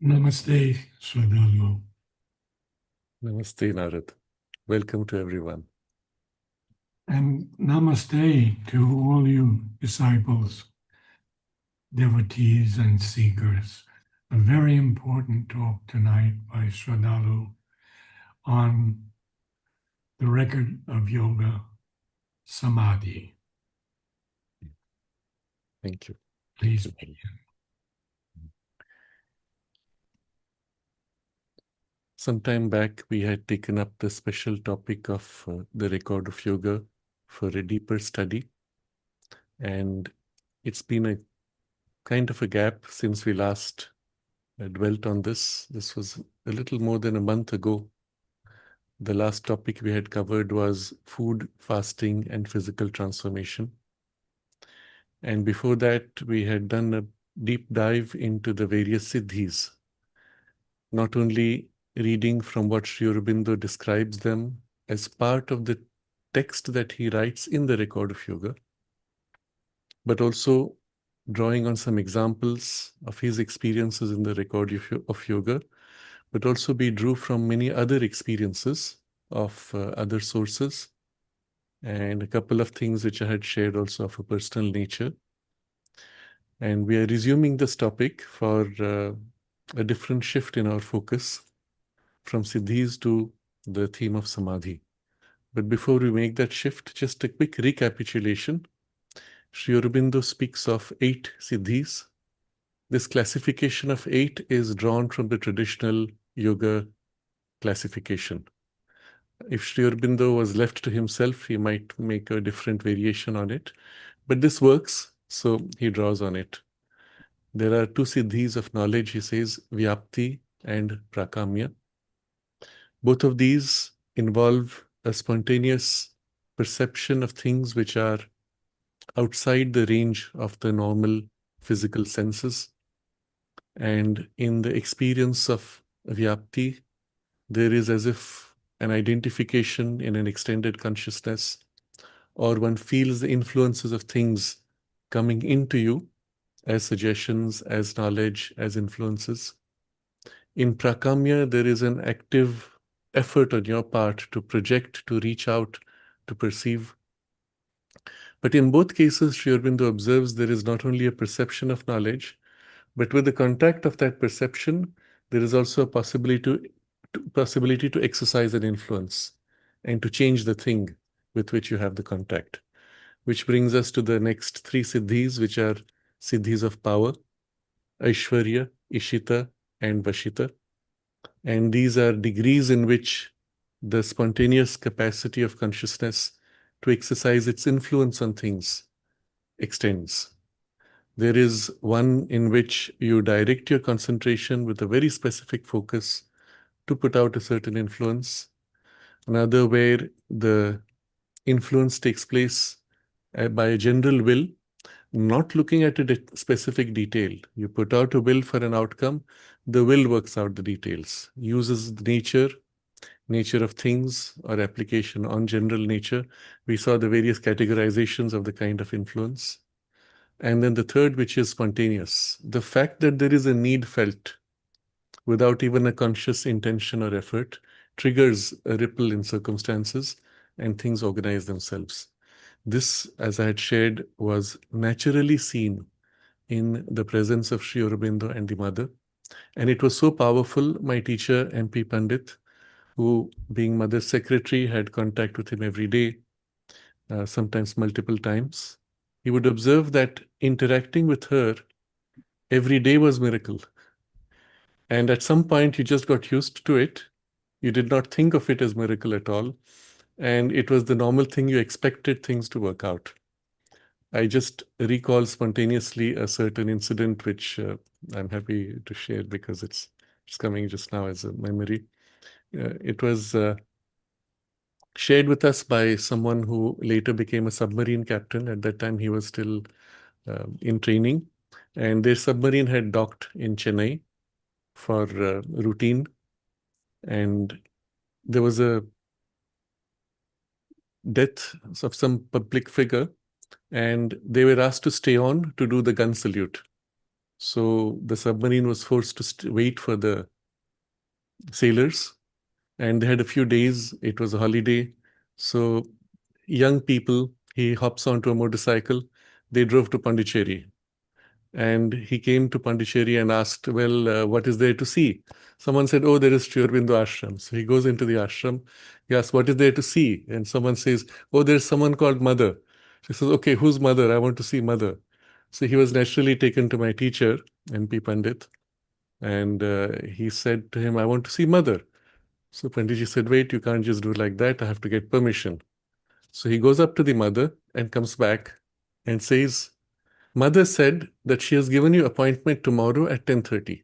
Namaste, Sraddhalu. Namaste, Narad. Welcome to everyone. And namaste to all you disciples, devotees, and seekers. A very important talk tonight by Sraddhalu on the record of yoga, Samadhi. Thank you. Please Thank you. begin. Some time back, we had taken up the special topic of the record of yoga for a deeper study. And it's been a kind of a gap since we last dwelt on this. This was a little more than a month ago. The last topic we had covered was food, fasting, and physical transformation. And before that, we had done a deep dive into the various siddhis, not only reading from what Sri Aurobindo describes them as part of the text that he writes in the record of yoga, but also drawing on some examples of his experiences in the record of yoga, but also we drew from many other experiences of other sources and a couple of things which I had shared also of a personal nature. And we are resuming this topic for a different shift in our focus from siddhis to the theme of samadhi. But before we make that shift, just a quick recapitulation. Sri Aurobindo speaks of 8 siddhis. This classification of 8 is drawn from the traditional yoga classification. If Sri Aurobindo was left to himself, he might make a different variation on it. But this works, so he draws on it. There are 2 siddhis of knowledge, he says, Vyapti and Prakamya. Both of these involve a spontaneous perception of things which are outside the range of the normal physical senses. And in the experience of Vyapti, there is as if an identification in an extended consciousness, or one feels the influences of things coming into you as suggestions, as knowledge, as influences. In Prakamya, there is an active effort on your part to project, to reach out, to perceive. But in both cases, Sri Aurobindo observes there is not only a perception of knowledge, but with the contact of that perception, there is also a possibility to exercise an influence and to change the thing with which you have the contact. Which brings us to the next 3 siddhis, which are siddhis of power, Aishwarya, Ishita, and Vashita. And these are degrees in which the spontaneous capacity of consciousness to exercise its influence on things extends. There is one in which you direct your concentration with a very specific focus to put out a certain influence. Another where the influence takes place by a general will, not looking at a specific detail. You put out a will for an outcome, the will works out the details, uses the nature of things or application on general nature. We saw the various categorizations of the kind of influence. And then the third, which is spontaneous. The fact that there is a need felt without even a conscious intention or effort triggers a ripple in circumstances and things organize themselves. This, as I had shared, was naturally seen in the presence of Sri Aurobindo and the mother. And it was so powerful, my teacher, MP Pandit, who, being mother's secretary, had contact with him every day, sometimes multiple times. He would observe that interacting with her every day was miracle. And at some point, you just got used to it. You did not think of it as miracle at all. And it was the normal thing you expected things to work out. I just recall spontaneously a certain incident which I'm happy to share because it's coming just now as a memory. It was shared with us by someone who later became a submarine captain. At that time, he was still in training. And their submarine had docked in Chennai for routine. And there was a death of some public figure, and they were asked to stay on to do the gun salute. So the submarine was forced to wait for the sailors, and they had a few days. It was a holiday. So young people, he hops onto a motorcycle. They drove to Pondicherry. And he came to Pondicherry and asked, well, what is there to see? Someone said, oh, there is Sri Aurobindo ashram. So he goes into the ashram. He asks, what is there to see? And someone says, oh, there's someone called Mother. He says, okay, who's Mother? I want to see Mother. So he was naturally taken to my teacher, MP Pandit. And he said to him, I want to see Mother. So Panditji said, wait, you can't just do it like that. I have to get permission. So he goes up to the mother and comes back and says, Mother said that she has given you appointment tomorrow at 10:30.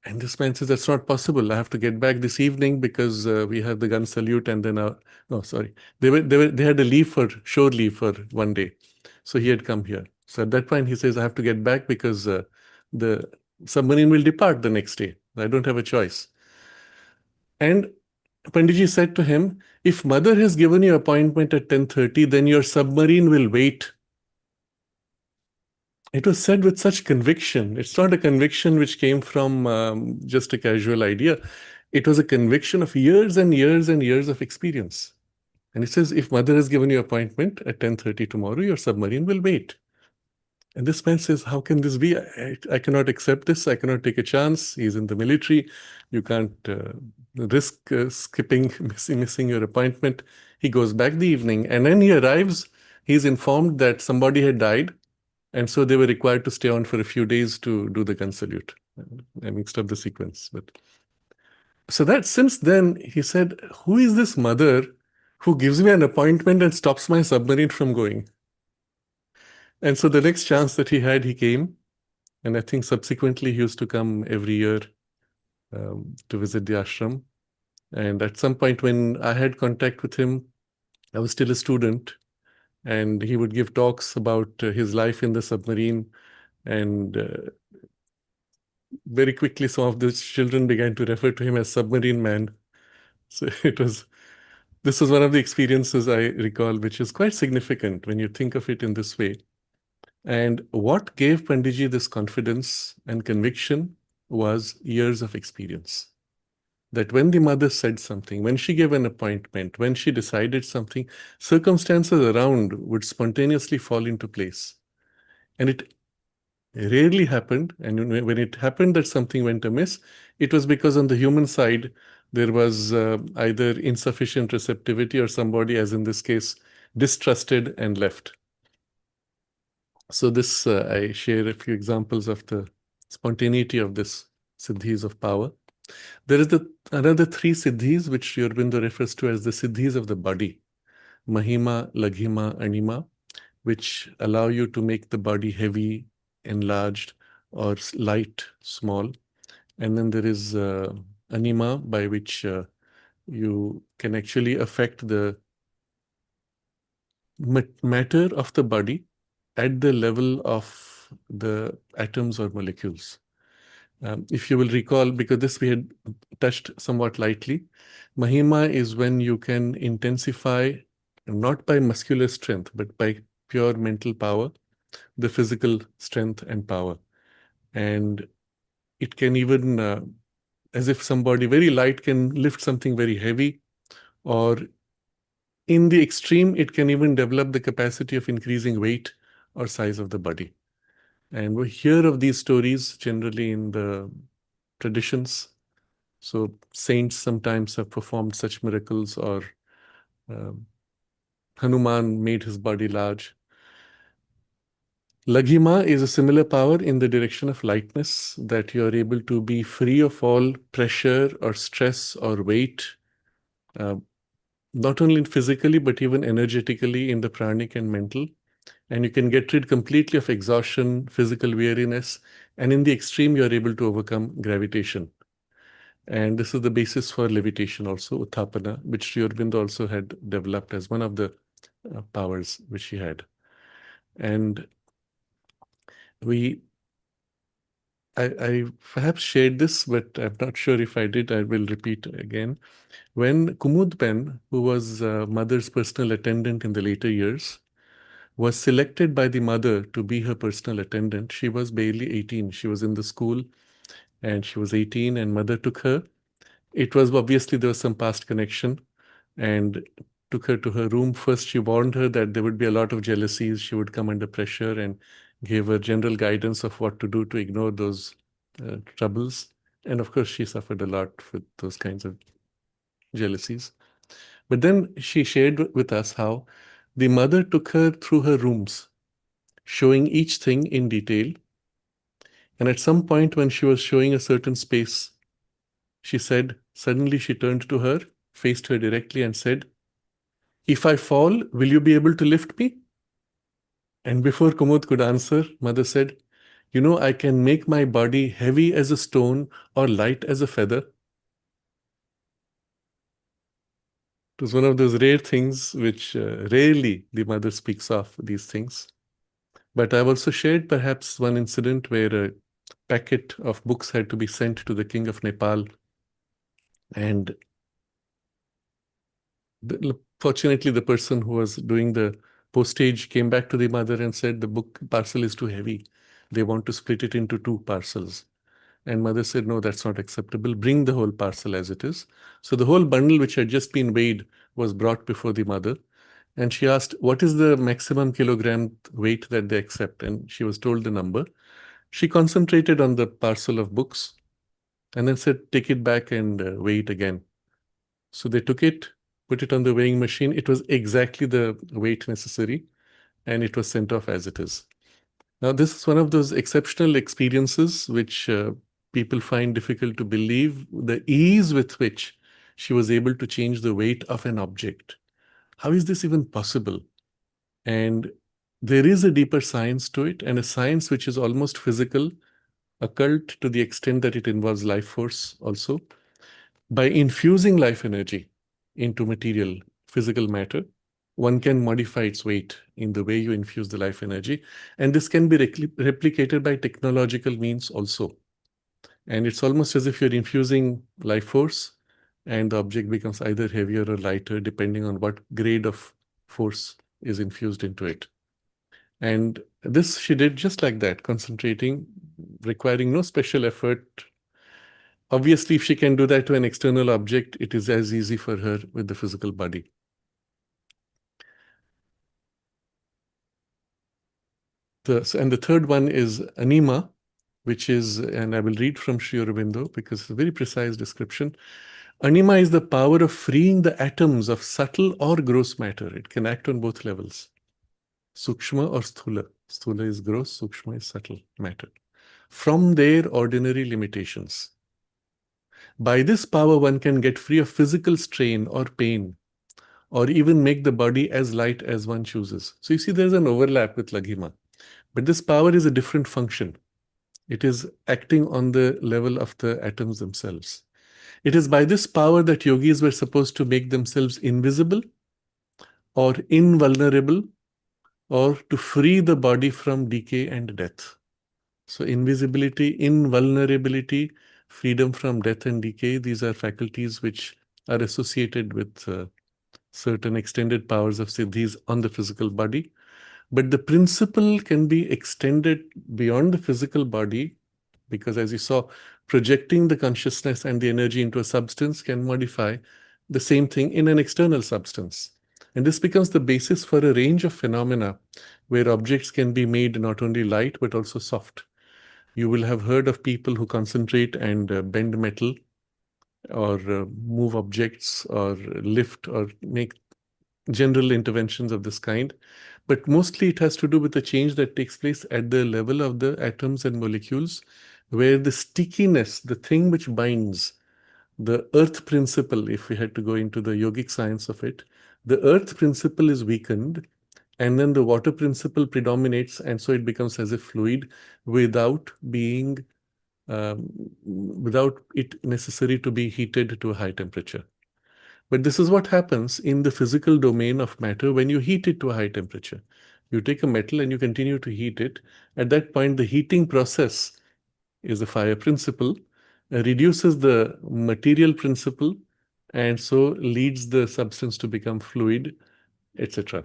And this man says, that's not possible. I have to get back this evening because we have the gun salute and then, no, sorry. They had a leave for, shore leave for one day. So he had come here. So at that point, he says, I have to get back because the submarine will depart the next day. I don't have a choice. And Panditji said to him, if Mother has given you appointment at 10:30, then your submarine will wait. It was said with such conviction. It's not a conviction which came from just a casual idea. It was a conviction of years and years and years of experience. And it says, if Mother has given you appointment at 10:30 tomorrow, your submarine will wait. And this man says, how can this be? I cannot accept this. I cannot take a chance. He's in the military. You can't risk skipping, missing your appointment. He goes back the evening. And when he arrives, he's informed that somebody had died. And so they were required to stay on for a few days to do the gun salute. I mixed up the sequence. But so that since then, he said, who is this mother who gives me an appointment and stops my submarine from going? And so the next chance that he had, he came. And I think subsequently he used to come every year to visit the ashram. And at some point when I had contact with him, I was still a student. And he would give talks about his life in the submarine. And very quickly, some of the children began to refer to him as Submarine Man. So this was one of the experiences I recall, which is quite significant when you think of it in this way. And what gave Panditji this confidence and conviction was years of experience. That when the mother said something, when she gave an appointment, when she decided something, circumstances around would spontaneously fall into place. And it rarely happened. And when it happened that something went amiss, it was because on the human side, there was either insufficient receptivity or somebody, as in this case, distrusted and left. So this, I share a few examples of the spontaneity of this siddhis of power. There is another three siddhis, which Sri Aurobindo refers to as the siddhis of the body, Mahima, Laghima, Anima, which allow you to make the body heavy, enlarged, or light, small. And then there is Anima, by which you can actually affect the matter of the body at the level of the atoms or molecules. If you will recall, because this we had touched somewhat lightly, Mahima is when you can intensify, not by muscular strength, but by pure mental power, the physical strength and power. And it can even, as if somebody very light can lift something very heavy, or in the extreme, it can even develop the capacity of increasing weight or size of the body. And we hear of these stories generally in the traditions. So saints sometimes have performed such miracles, or Hanuman made his body large. Laghima is a similar power in the direction of lightness, that you are able to be free of all pressure or stress or weight, not only physically, but even energetically in the pranic and mental. And you can get rid completely of exhaustion, physical weariness, and in the extreme, you are able to overcome gravitation. And this is the basis for levitation also, Uthapana, which Sri Aurobindo also had developed as one of the powers which he had. And I perhaps shared this, but I'm not sure if I did. I will repeat again. When Kumud Ben, who was mother's personal attendant in the later years, was selected by the mother to be her personal attendant. She was barely 18. She was in the school and she was 18 and mother took her. It was obviously there was some past connection and took her to her room. First, she warned her that there would be a lot of jealousies. She would come under pressure and gave her general guidance of what to do to ignore those troubles. And of course, she suffered a lot with those kinds of jealousies. But then she shared with us how the mother took her through her rooms, showing each thing in detail. And at some point, when she was showing a certain space, she said, suddenly she turned to her, faced her directly, and said, "If I fall, will you be able to lift me?" And before Kumud could answer, mother said, "You know, I can make my body heavy as a stone or light as a feather." It was one of those rare things which rarely the mother speaks of, these things. But I've also shared perhaps one incident where a packet of books had to be sent to the king of Nepal. And fortunately, the person who was doing the postage came back to the mother and said, the book parcel is too heavy. They want to split it into 2 parcels. And mother said, no, that's not acceptable. Bring the whole parcel as it is. So the whole bundle which had just been weighed was brought before the mother. And she asked, what is the maximum kilogram weight that they accept? And she was told the number. She concentrated on the parcel of books and then said, take it back and weigh it again. So they took it, put it on the weighing machine. It was exactly the weight necessary, and it was sent off as it is. Now, this is one of those exceptional experiences which people find difficult to believe, the ease with which she was able to change the weight of an object. How is this even possible? And there is a deeper science to it, and a science which is almost physical, occult to the extent that it involves life force also. By infusing life energy into material, physical matter, one can modify its weight in the way you infuse the life energy. And this can be replicated by technological means also. And it's almost as if you're infusing life force and the object becomes either heavier or lighter, depending on what grade of force is infused into it. And this she did just like that, concentrating, requiring no special effort. Obviously, if she can do that to an external object, it is as easy for her with the physical body. And the third one is anima, which is, and I will read from Sri Aurobindo because it's a very precise description. Anima is the power of freeing the atoms of subtle or gross matter. It can act on both levels, sukshma or sthula. Sthula is gross, sukshma is subtle matter, from their ordinary limitations. By this power, one can get free of physical strain or pain, or even make the body as light as one chooses. So you see, there's an overlap with Laghima. But this power is a different function. It is acting on the level of the atoms themselves. It is by this power that yogis were supposed to make themselves invisible or invulnerable, or to free the body from decay and death. So invisibility, invulnerability, freedom from death and decay, these are faculties which are associated with certain extended powers of siddhis on the physical body. But the principle can be extended beyond the physical body because, as you saw, projecting the consciousness and the energy into a substance can modify the same thing in an external substance. And this becomes the basis for a range of phenomena where objects can be made not only light but also soft. You will have heard of people who concentrate and bend metal or move objects or lift or make general interventions of this kind. But mostly it has to do with the change that takes place at the level of the atoms and molecules, where the stickiness, the thing which binds, the earth principle, if we had to go into the yogic science of it, the earth principle is weakened, and then the water principle predominates, and so it becomes as a fluid without being, without it necessary to be heated to a high temperature. But this is what happens in the physical domain of matter when you heat it to a high temperature. You take a metal and you continue to heat it. At that point, the heating process is the fire principle, reduces the material principle, and so leads the substance to become fluid, etc.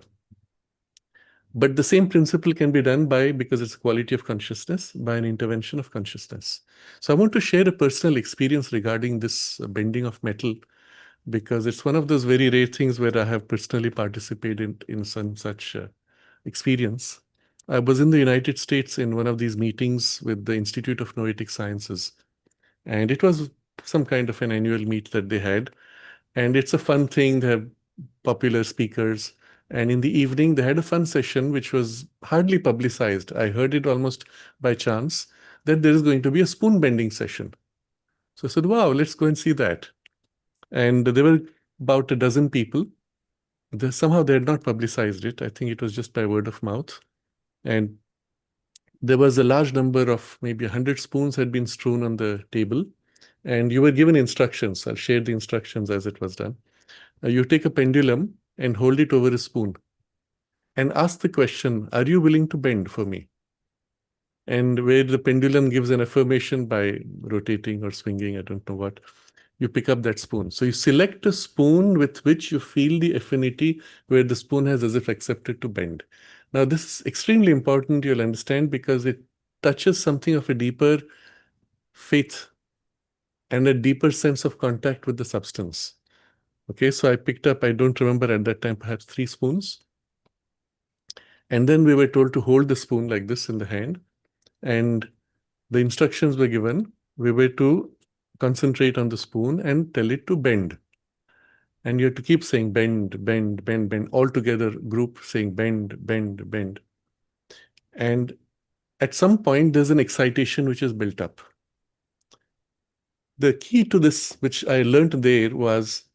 But the same principle can be done by, because it's a quality of consciousness, by an intervention of consciousness. So I want to share a personal experience regarding this bending of metal, because it's one of those very rare things where I have personally participated in some such experience. I was in the United States in one of these meetings with the Institute of Noetic Sciences, and it was some kind of an annual meet that they had. And it's a fun thing. They have popular speakers. And in the evening, they had a fun session, which was hardly publicized. I heard it almost by chance that there is going to be a spoon bending session. So I said, wow, let's go and see that. And there were about a dozen people. Somehow they had not publicized it. I think it was just by word of mouth. And there was a large number of maybe 100 spoons had been strewn on the table. And you were given instructions. I'll share the instructions as it was done. You take a pendulum and hold it over a spoon and ask the question, are you willing to bend for me? And where the pendulum gives an affirmation by rotating or swinging, I don't know what, you pick up that spoon. So you select a spoon with which you feel the affinity, where the spoon has as if accepted to bend. Now, this is extremely important, you'll understand, because it touches something of a deeper faith and a deeper sense of contact with the substance. Okay, so I picked up, I don't remember at that time, perhaps 3 spoons. And then we were told to hold the spoon like this in the hand. And the instructions were given. We were to concentrate on the spoon and tell it to bend. And you have to keep saying bend, bend, bend, bend, all together, group saying bend, bend, bend. And at some point, there's an excitation which is built up. The key to this, which I learned there, was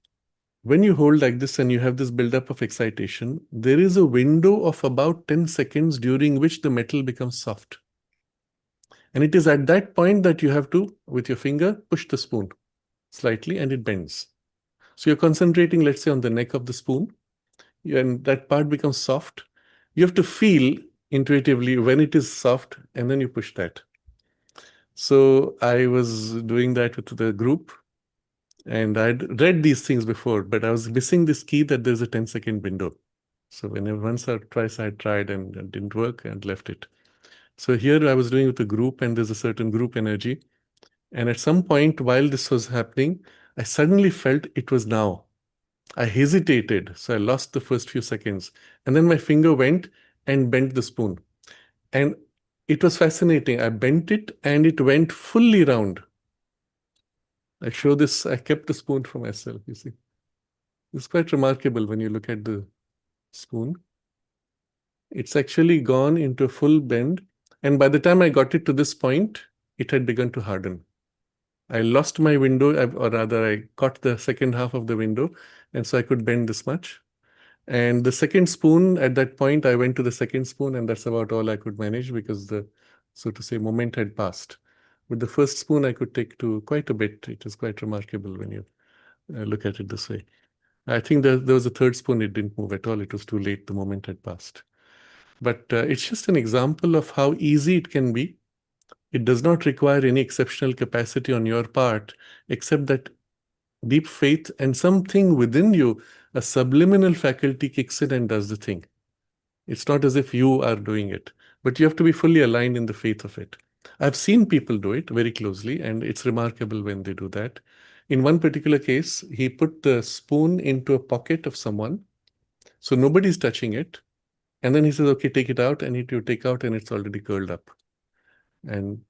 when you hold like this and you have this buildup of excitation, there is a window of about 10 seconds during which the metal becomes soft. And it is at that point that you have to, with your finger, push the spoon slightly and it bends. So you're concentrating, let's say, on the neck of the spoon, and that part becomes soft. You have to feel intuitively when it is soft, and then you push that. So I was doing that with the group, and I'd read these things before, but I was missing this key that there's a 10-second window. So whenever once or twice I tried and it didn't work and left it. So here I was doing with a group, and there's a certain group energy. And at some point while this was happening, I suddenly felt it was now. I hesitated, so I lost the first few seconds. And then my finger went and bent the spoon. And it was fascinating. I bent it and it went fully round. I show this, I kept the spoon for myself, you see. It's quite remarkable when you look at the spoon. It's actually gone into a full bend. And by the time I got it to this point, it had begun to harden. I lost my window, or rather I caught the second half of the window, and so I could bend this much. And the second spoon, at that point, I went to the second spoon, and that's about all I could manage because the, so to say, moment had passed. With the first spoon, I could take to quite a bit. It was quite remarkable when you look at it this way. I think there was a third spoon, it didn't move at all. It was too late, the moment had passed. But it's just an example of how easy it can be. It does not require any exceptional capacity on your part, except that deep faith and something within you, a subliminal faculty kicks in and does the thing. It's not as if you are doing it, but you have to be fully aligned in the faith of it. I've seen people do it very closely, and it's remarkable when they do that. In one particular case, he put the spoon into a pocket of someone, so nobody's touching it. And then he says, okay, take it out, and you take out, and it's already curled up. And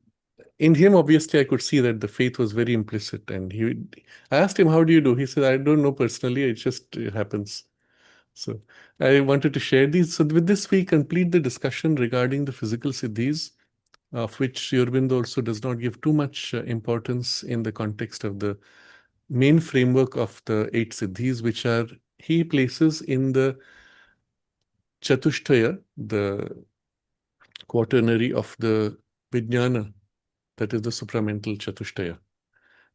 in him, obviously, I could see that the faith was very implicit. And I asked him, how do you do? He said, I don't know personally, it just happens. So I wanted to share these. So with this, we complete the discussion regarding the physical siddhis, of which Sri Aurobindo also does not give too much importance in the context of the main framework of the 8 siddhis, which are, he places in the Chatushtaya, the quaternary of the Vijnana, that is the supramental Chatushtaya.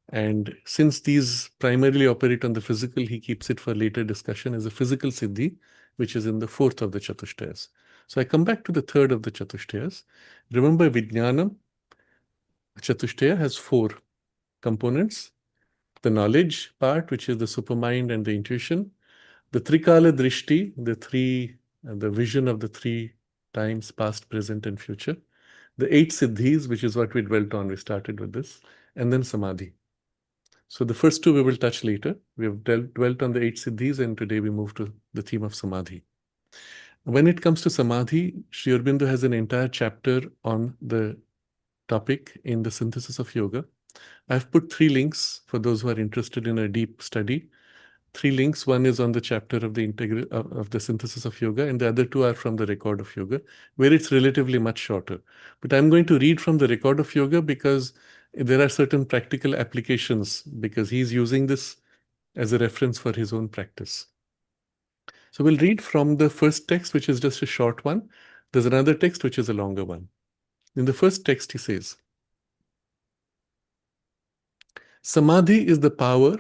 And since these primarily operate on the physical, he keeps it for later discussion as a physical siddhi, which is in the 4th of the Chatushtayas. So I come back to the 3rd of the Chatushtayas. Remember, Vijnanam Chatushtaya has 4 components. The knowledge part, which is the supermind and the intuition. The Trikala Drishti, the vision of the 3 times, past, present, and future. The 8 siddhis, which is what we dwelt on, we started with this, and then Samadhi. So the first two we will touch later. We have dwelt on the 8 siddhis, and today we move to the theme of Samadhi. When it comes to Samadhi, Sri Aurobindo has an entire chapter on the topic in the Synthesis of Yoga. I've put 3 links for those who are interested in a deep study. 3 links. One is on the chapter of the integral of the Synthesis of Yoga, and the other 2 are from the Record of Yoga, where it's relatively much shorter. But I'm going to read from the Record of Yoga because there are certain practical applications, because he's using this as a reference for his own practice. So we'll read from the first text, which is just a short one. There's another text, which is a longer one. In the first text, he says, Samadhi is the power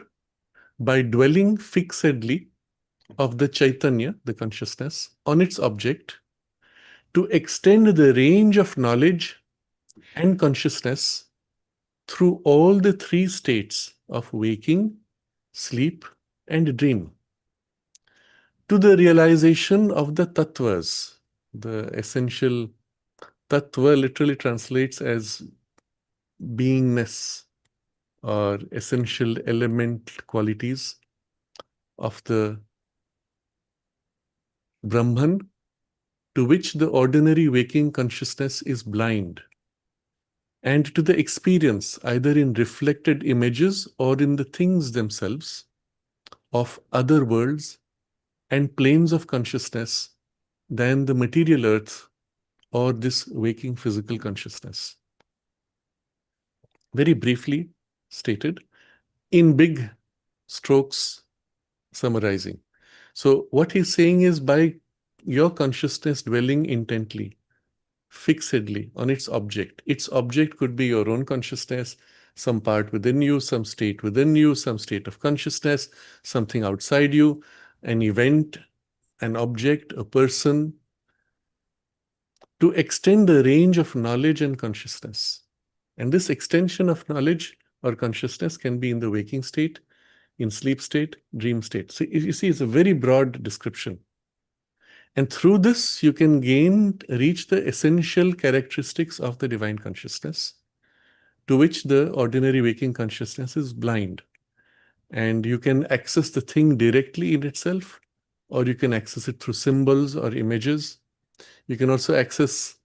by dwelling fixedly of the Chaitanya, the consciousness, on its object to extend the range of knowledge and consciousness through all the 3 states of waking, sleep, and dream, to the realization of the tattvas. The essential tattva literally translates as beingness or essential element qualities of the Brahman, to which the ordinary waking consciousness is blind, and to the experience, either in reflected images or in the things themselves, of other worlds and planes of consciousness than the material earth or this waking physical consciousness. Very briefly stated, in big strokes, summarizing. So what he's saying is, by your consciousness dwelling intently, fixedly on its object could be your own consciousness, some part within you, some state within you, some state of consciousness, something outside you, an event, an object, a person, to extend the range of knowledge and consciousness. And this extension of knowledge or consciousness can be in the waking state, in sleep state, dream state. So you see, it's a very broad description. And through this, you can reach the essential characteristics of the divine consciousness, to which the ordinary waking consciousness is blind. And you can access the thing directly in itself, or you can access it through symbols or images. You can also access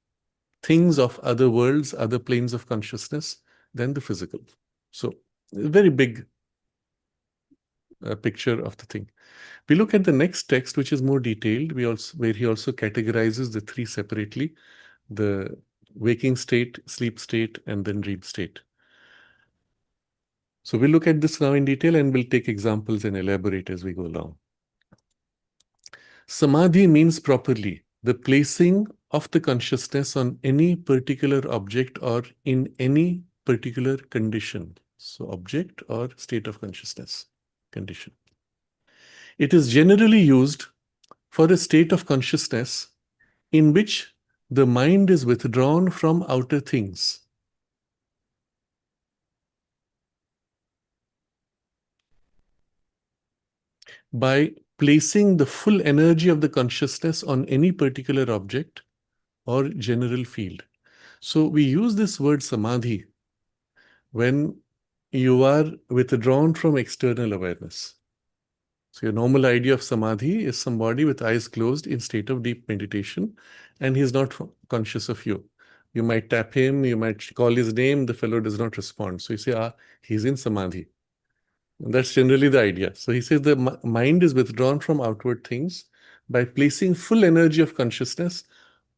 things of other worlds, other planes of consciousness than the physical. So, a very big picture of the thing. We look at the next text, which is more detailed, where he also categorizes the 3 separately: the waking state, sleep state, and then dream state. So we'll look at this now in detail, and we'll take examples and elaborate as we go along. Samadhi means properly the placing of the consciousness on any particular object or in any particular condition. So object or state of consciousness condition. It is generally used for a state of consciousness in which the mind is withdrawn from outer things. By placing the full energy of the consciousness on any particular object or general field. So we use this word samadhi when you are withdrawn from external awareness. So your normal idea of samadhi is somebody with eyes closed in state of deep meditation, and he's not conscious of you. You might tap him, you might call his name, the fellow does not respond. So you say, he's in samadhi. And that's generally the idea. So he says the mind is withdrawn from outward things by placing full energy of consciousness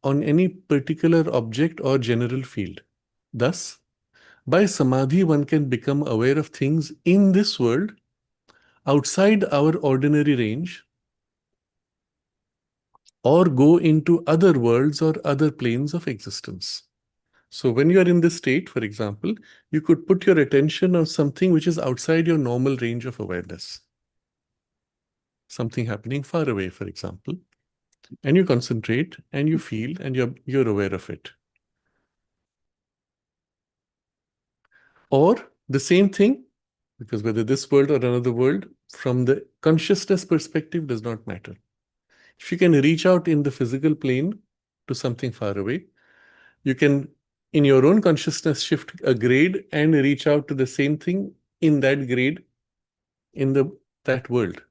on any particular object or general field. Thus, by samadhi, one can become aware of things in this world outside our ordinary range, or go into other worlds or other planes of existence. So when you are in this state, for example, you could put your attention on something which is outside your normal range of awareness. Something happening far away, for example, and you concentrate and you feel and you're aware of it. Or the same thing, because whether this world or another world, from the consciousness perspective, does not matter. If you can reach out in the physical plane to something far away. You can, in your own consciousness, shift a grade and reach out to the same thing in that grade in that world.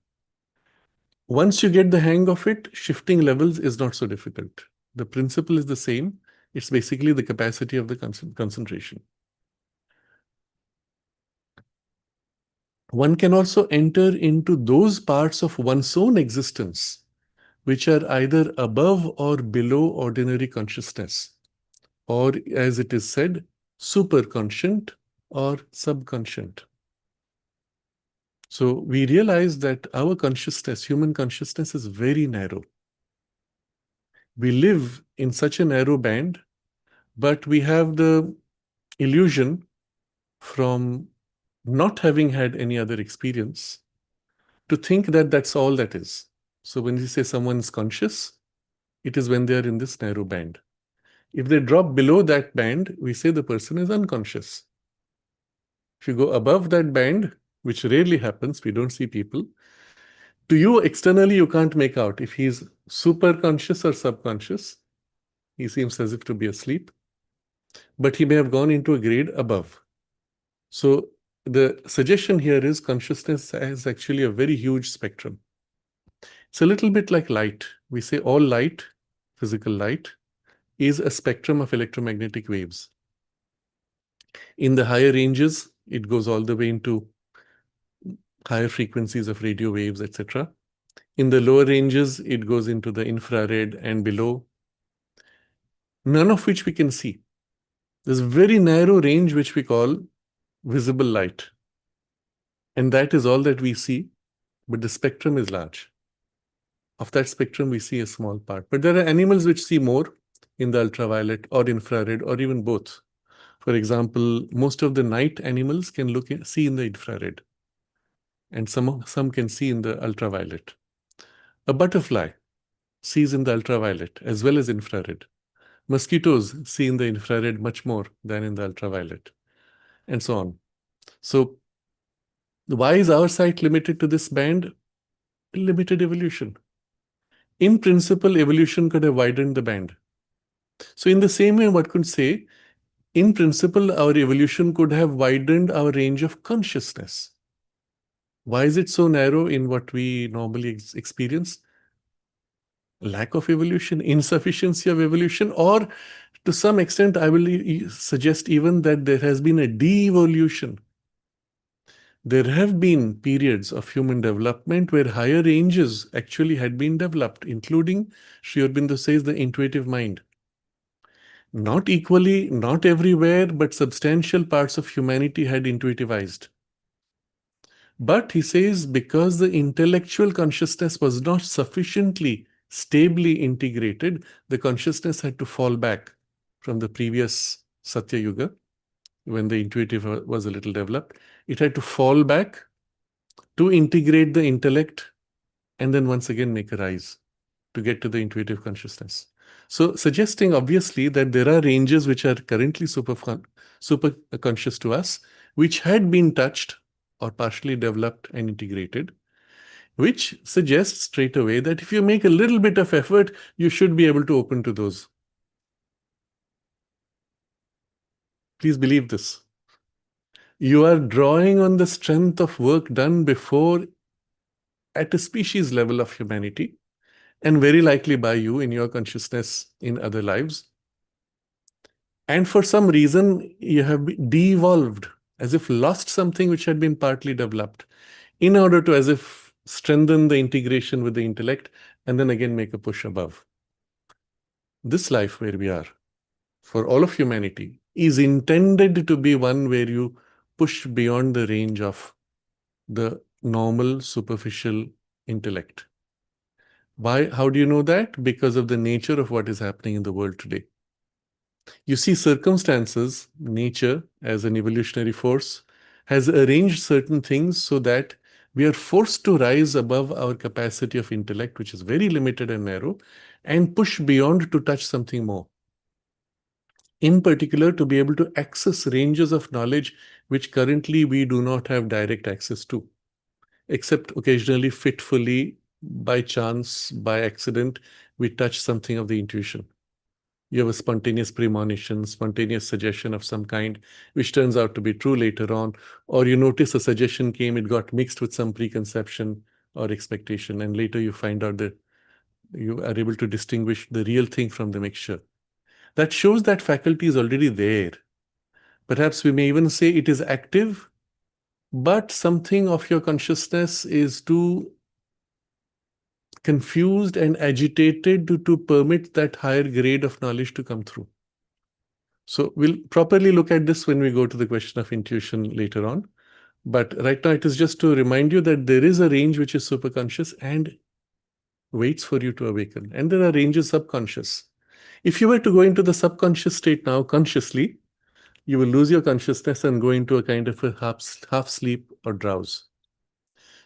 Once you get the hang of it, shifting levels is not so difficult. The principle is the same. It's basically the capacity of the concentration. One can also enter into those parts of one's own existence which are either above or below ordinary consciousness, or as it is said, superconscient or subconscient. So we realize that our consciousness, human consciousness, is very narrow. We live in such a narrow band, but we have the illusion from not having had any other experience to think that that's all that is. So when we say someone's conscious, it is when they are in this narrow band. If they drop below that band, we say the person is unconscious. If you go above that band, which rarely happens, we don't see people, to you externally you can't make out if he's super conscious or subconscious. He seems as if to be asleep, but he may have gone into a grade above. So the suggestion here is consciousness has actually a very huge spectrum. It's a little bit like light. We say all light, physical light, is a spectrum of electromagnetic waves. In the higher ranges, it goes all the way into higher frequencies of radio waves, etc. In the lower ranges, it goes into the infrared and below, none of which we can see. There's a very narrow range which we call visible light. And that is all that we see, but the spectrum is large. Of that spectrum, we see a small part. But there are animals which see more in the ultraviolet or infrared or even both. For example, most of the night animals can see in the infrared, and some can see in the ultraviolet. A butterfly sees in the ultraviolet as well as infrared. Mosquitoes see in the infrared much more than in the ultraviolet, and so on. So why is our sight limited to this band? Limited evolution. In principle, evolution could have widened the band. So in the same way, one could say, in principle, our evolution could have widened our range of consciousness. Why is it so narrow in what we normally experience? Lack of evolution, insufficiency of evolution, or to some extent, I will suggest even that there has been a de-evolution. There have been periods of human development where higher ranges actually had been developed, including, Sri Aurobindo says, the intuitive mind. Not equally, not everywhere, but substantial parts of humanity had intuitivized. But he says because the intellectual consciousness was not sufficiently stably integrated, the consciousness had to fall back from the previous Satya Yuga, when the intuitive was a little developed. It had to fall back to integrate the intellect and then once again make a rise to get to the intuitive consciousness. So suggesting obviously that there are ranges which are currently super conscious to us, which had been touched or partially developed and integrated, which suggests straight away that if you make a little bit of effort, you should be able to open to those. Please believe this. You are drawing on the strength of work done before at a species level of humanity, and very likely by you in your consciousness in other lives. And for some reason, you have de-evolved, as if lost something which had been partly developed, in order to as if strengthen the integration with the intellect, and then again make a push above. This life where we are, for all of humanity, is intended to be one where you push beyond the range of the normal, superficial intellect. Why? How do you know that? Because of the nature of what is happening in the world today. You see, circumstances, nature as an evolutionary force, has arranged certain things so that we are forced to rise above our capacity of intellect, which is very limited and narrow, and push beyond to touch something more. In particular, to be able to access ranges of knowledge which currently we do not have direct access to, except occasionally fitfully, by chance, by accident, we touch something of the intuition. You have a spontaneous premonition, spontaneous suggestion of some kind, which turns out to be true later on, or you notice a suggestion came, it got mixed with some preconception or expectation, and later you find out that you are able to distinguish the real thing from the mixture. That shows that faculty is already there. Perhaps we may even say it is active, but something of your consciousness is too confused and agitated to permit that higher grade of knowledge to come through. So we'll properly look at this when we go to the question of intuition later on. But right now, it is just to remind you that there is a range which is superconscious and waits for you to awaken. And there are ranges subconscious. If you were to go into the subconscious state now consciously, you will lose your consciousness and go into a kind of a half sleep or drowse.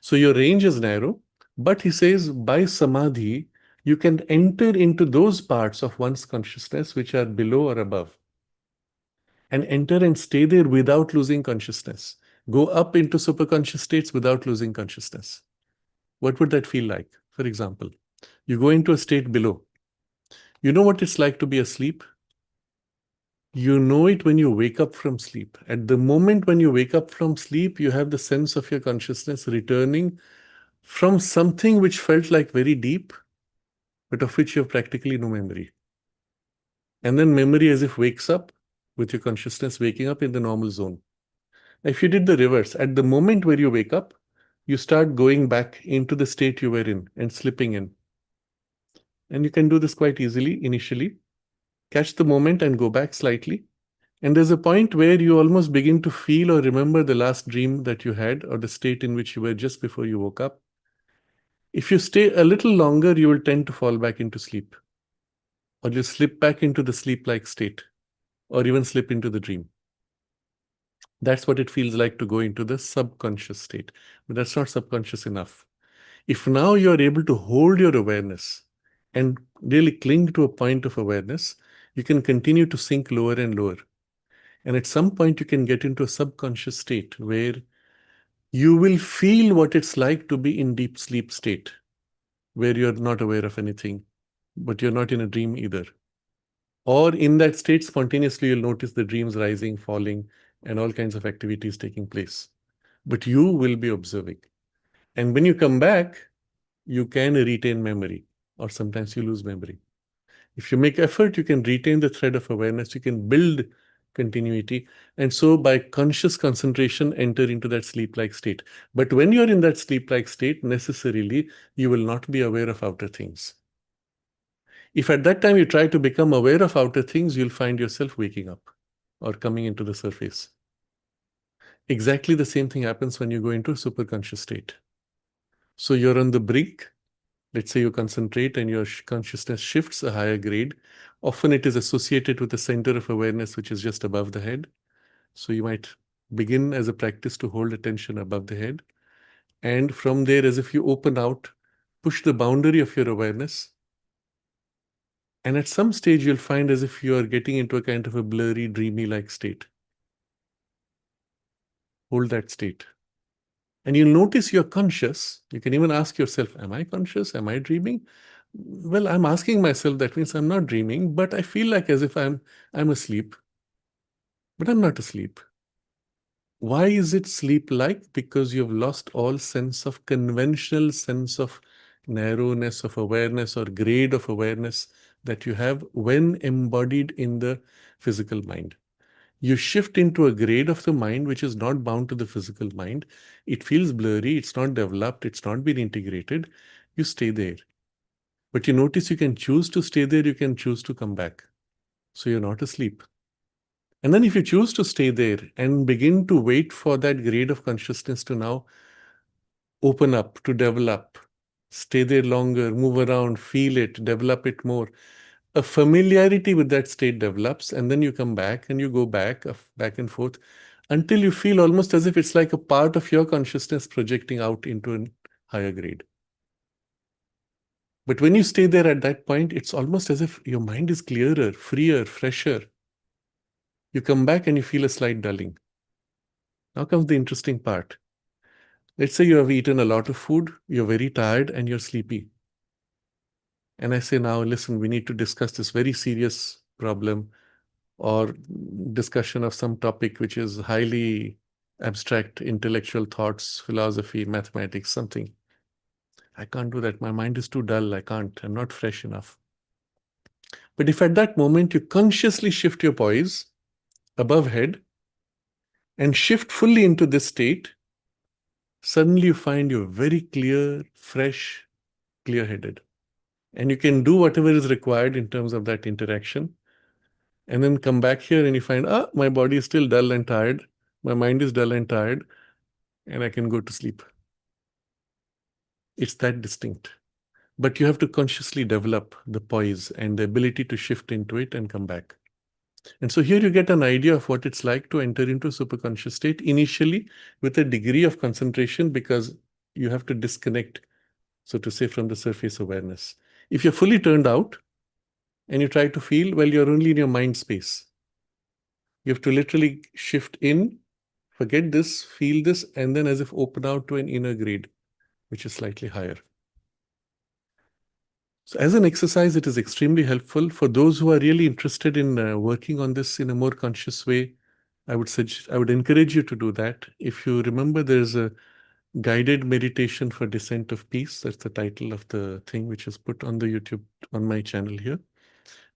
So your range is narrow, but he says by Samadhi, you can enter into those parts of one's consciousness which are below or above, and enter and stay there without losing consciousness. Go up into superconscious states without losing consciousness. What would that feel like? For example, you go into a state below. You know what it's like to be asleep? You know it when you wake up from sleep. At the moment when you wake up from sleep, you have the sense of your consciousness returning from something which felt like very deep, but of which you have practically no memory. And then memory as if wakes up with your consciousness waking up in the normal zone. If you did the reverse, at the moment where you wake up, you start going back into the state you were in and slipping in. And you can do this quite easily initially. Catch the moment and go back slightly. And there's a point where you almost begin to feel or remember the last dream that you had or the state in which you were just before you woke up. If you stay a little longer, you will tend to fall back into sleep, or you slip back into the sleep-like state, or even slip into the dream. That's what it feels like to go into the subconscious state. But that's not subconscious enough. If now you're able to hold your awareness and really cling to a point of awareness, you can continue to sink lower and lower. And at some point, you can get into a subconscious state where you will feel what it's like to be in deep sleep state, where you're not aware of anything, but you're not in a dream either. Or in that state, spontaneously, you'll notice the dreams rising, falling, and all kinds of activities taking place. But you will be observing. And when you come back, you can retain memory, or sometimes you lose memory. If you make effort, you can retain the thread of awareness, you can build continuity, and so by conscious concentration, enter into that sleep-like state. But when you're in that sleep-like state, necessarily, you will not be aware of outer things. If at that time you try to become aware of outer things, you'll find yourself waking up or coming into the surface. Exactly the same thing happens when you go into a superconscious state. So you're on the brink. Let's say you concentrate and your consciousness shifts a higher grade. Often it is associated with a center of awareness which is just above the head. So you might begin as a practice to hold attention above the head. And from there, as if you open out, push the boundary of your awareness. And at some stage, you'll find as if you are getting into a kind of a blurry, dreamy-like state. Hold that state. And you'll notice you're conscious. You can even ask yourself, am I conscious? Am I dreaming? Well, I'm asking myself, that means I'm not dreaming, but I feel like as if I'm asleep. But I'm not asleep. Why is it sleep-like? Because you've lost all sense of conventional sense of narrowness of awareness or grade of awareness that you have when embodied in the physical mind. You shift into a grade of the mind which is not bound to the physical mind. It feels blurry, it's not developed, it's not been integrated. You stay there. But you notice you can choose to stay there, you can choose to come back. So you're not asleep. And then if you choose to stay there and begin to wait for that grade of consciousness to now open up, to develop, stay there longer, move around, feel it, develop it more, a familiarity with that state develops, and then you come back and you go back, back and forth, until you feel almost as if it's like a part of your consciousness projecting out into a higher grade. But when you stay there at that point, it's almost as if your mind is clearer, freer, fresher. You come back and you feel a slight dulling. Now comes the interesting part. Let's say you have eaten a lot of food, you're very tired, and you're sleepy. And I say, now listen, we need to discuss this very serious problem or discussion of some topic which is highly abstract, intellectual thoughts, philosophy, mathematics, something. I can't do that. My mind is too dull. I can't. I'm not fresh enough. But if at that moment you consciously shift your poise above head and shift fully into this state, suddenly you find you're very clear, fresh, clear-headed. And you can do whatever is required in terms of that interaction. And then come back here and you find, my body is still dull and tired. My mind is dull and tired. And I can go to sleep. It's that distinct. But you have to consciously develop the poise and the ability to shift into it and come back. And so here you get an idea of what it's like to enter into a superconscious state initially with a degree of concentration, because you have to disconnect, so to say, from the surface awareness. If you're fully turned out and you try to feel, well, you're only in your mind space. You have to literally shift in, forget this, feel this, and then as if open out to an inner grade, which is slightly higher. So as an exercise, it is extremely helpful for those who are really interested in working on this in a more conscious way. I would encourage you to do that. If you remember, there's a guided meditation for descent of peace. That's the title of the thing, which is put on the YouTube on my channel here.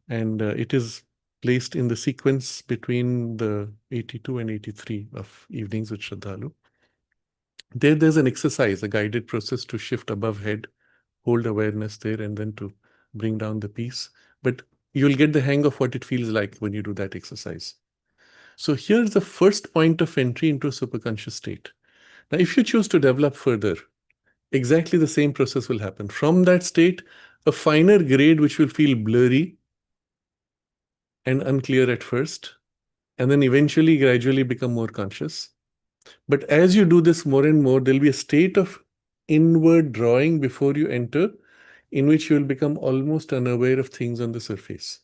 And it is placed in the sequence between the 82 and 83 of Evenings with Sraddhalu. There's an exercise, a guided process to shift above head, hold awareness there, and then to bring down the peace. But you'll get the hang of what it feels like when you do that exercise. So here's the first point of entry into a superconscious state. Now, if you choose to develop further, exactly the same process will happen. From that state, a finer grade which will feel blurry and unclear at first, and then eventually gradually become more conscious. But as you do this more and more, there'll be a state of inward drawing before you enter, in which you will become almost unaware of things on the surface.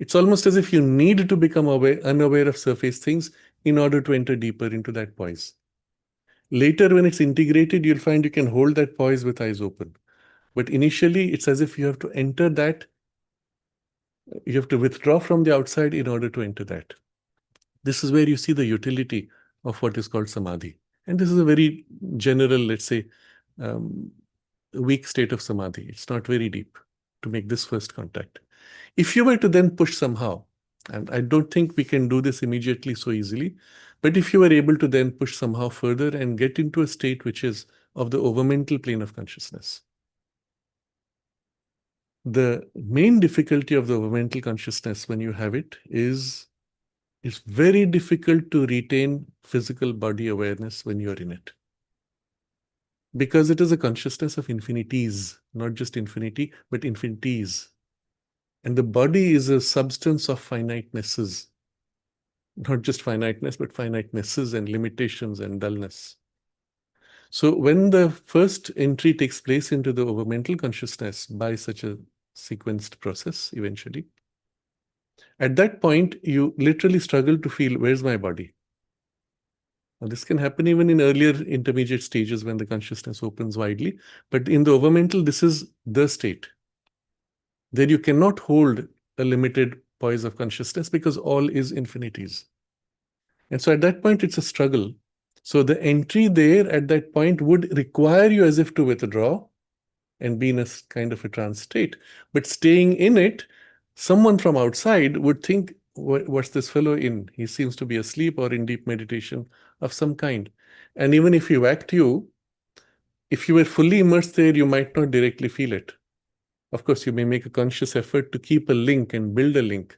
It's almost as if you need to become unaware of surface things in order to enter deeper into that poise. Later, when it's integrated, you'll find you can hold that poise with eyes open. But initially, it's as if you have to enter that. You have to withdraw from the outside in order to enter that. This is where you see the utility of what is called Samadhi. And this is a very general, let's say, weak state of Samadhi. It's not very deep to make this first contact. If you were to then push somehow, and I don't think we can do this immediately so easily, but if you were able to then push somehow further and get into a state which is of the overmental plane of consciousness. The main difficulty of the overmental consciousness when you have it is it's very difficult to retain physical body awareness when you're in it. Because it is a consciousness of infinities, not just infinity, but infinities. And the body is a substance of finitenesses. Not just finiteness, but finitenesses and limitations and dullness. So when the first entry takes place into the overmental consciousness by such a sequenced process, eventually, at that point, you literally struggle to feel, where's my body? Now, this can happen even in earlier intermediate stages when the consciousness opens widely. But in the overmental, this is the state. There you cannot hold a limited poise of consciousness because all is infinities. And so at that point, it's a struggle. So the entry there at that point would require you as if to withdraw and be in a kind of a trance state. But staying in it, someone from outside would think, what's this fellow in? He seems to be asleep or in deep meditation of some kind. And even if he whacked you, if you were fully immersed there, you might not directly feel it. Of course, you may make a conscious effort to keep a link and build a link.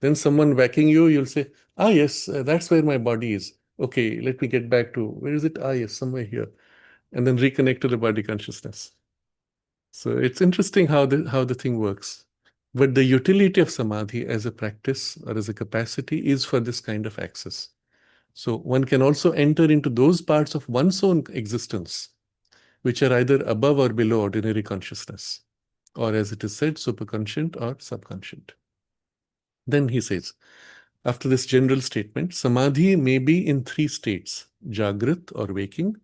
Then someone whacking you, you'll say, yes, that's where my body is. Okay, let me get back to, where is it? Yes, somewhere here. And then reconnect to the body consciousness. So it's interesting how the thing works. But the utility of Samadhi as a practice or as a capacity is for this kind of access. So one can also enter into those parts of one's own existence, which are either above or below ordinary consciousness, or as it is said, superconscient or subconscient. Then he says, after this general statement, Samadhi may be in three states: Jagrat or waking,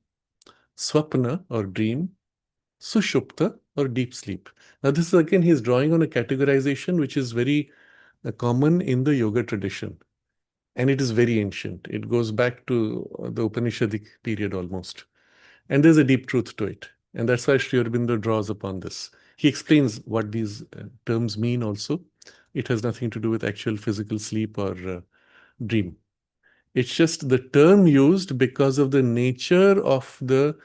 Swapna or dream, Sushupta or deep sleep. Now this is again, he's drawing on a categorization which is very common in the yoga tradition. And it is very ancient. It goes back to the Upanishadic period almost. And there's a deep truth to it. And that's why Sri Aurobindo draws upon this. He explains what these terms mean also. It has nothing to do with actual physical sleep or dream. It's just the term used because of the nature of the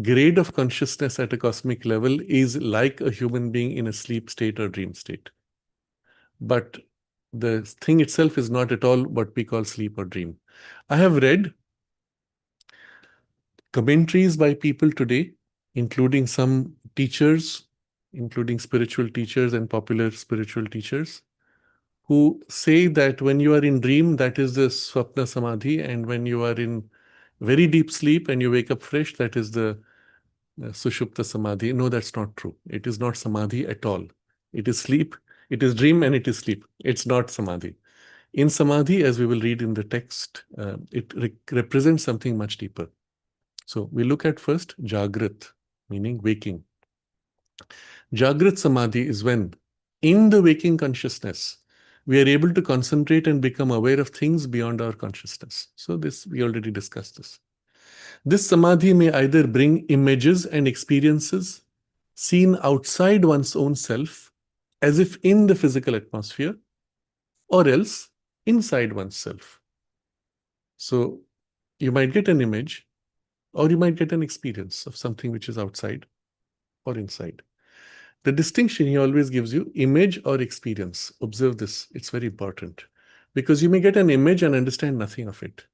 grade of consciousness at a cosmic level is like a human being in a sleep state or dream state. But the thing itself is not at all what we call sleep or dream. I have read commentaries by people today, including some teachers, including spiritual teachers and popular spiritual teachers, who say that when you are in dream, that is the Swapna Samadhi, and when you are in very deep sleep and you wake up fresh, that is the Sushupta Samadhi. No, that's not true. It is not Samadhi at all. It is sleep, it is dream, and it is sleep. It's not Samadhi. In Samadhi, as we will read in the text, it represents something much deeper. So we look at first Jagrat, meaning waking. Jagrat Samadhi is when, in the waking consciousness, we are able to concentrate and become aware of things beyond our consciousness. So this, we already discussed this. This Samadhi may either bring images and experiences seen outside one's own self, as if in the physical atmosphere, or else inside oneself. So you might get an image, or you might get an experience of something which is outside or inside. The distinction he always gives you, image or experience. Observe this, it's very important. Because you may get an image and understand nothing of it.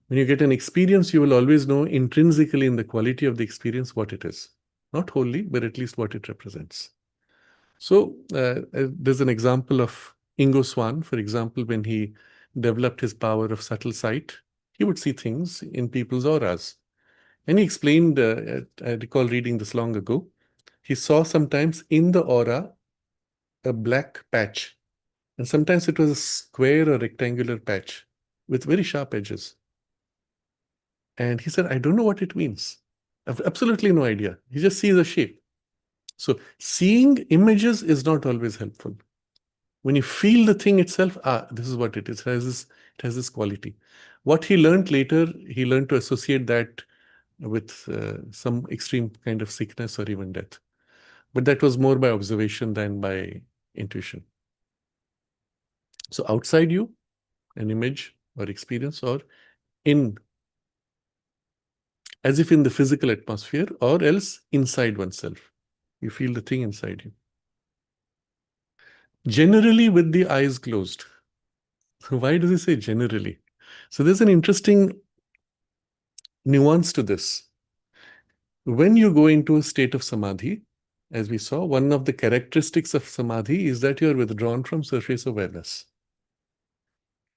When you get an experience, you will always know intrinsically in the quality of the experience what it is. Not wholly, but at least what it represents. So there's an example of Ingo Swann, for example, when he developed his power of subtle sight, he would see things in people's auras. And he explained, I recall reading this long ago, he saw sometimes in the aura a black patch. And sometimes it was a square or rectangular patch with very sharp edges. And he said, I don't know what it means. I have absolutely no idea. He just sees a shape. So seeing images is not always helpful. When you feel the thing itself, this is what it is. It has this quality. What he learned later, he learned to associate that with some extreme kind of sickness or even death. But that was more by observation than by intuition. So outside you, an image or experience, or in, as if in the physical atmosphere, or else inside oneself. You feel the thing inside you. Generally with the eyes closed. Why does he say generally? So there's an interesting nuance to this. When you go into a state of samadhi, as we saw, one of the characteristics of samadhi is that you are withdrawn from surface awareness.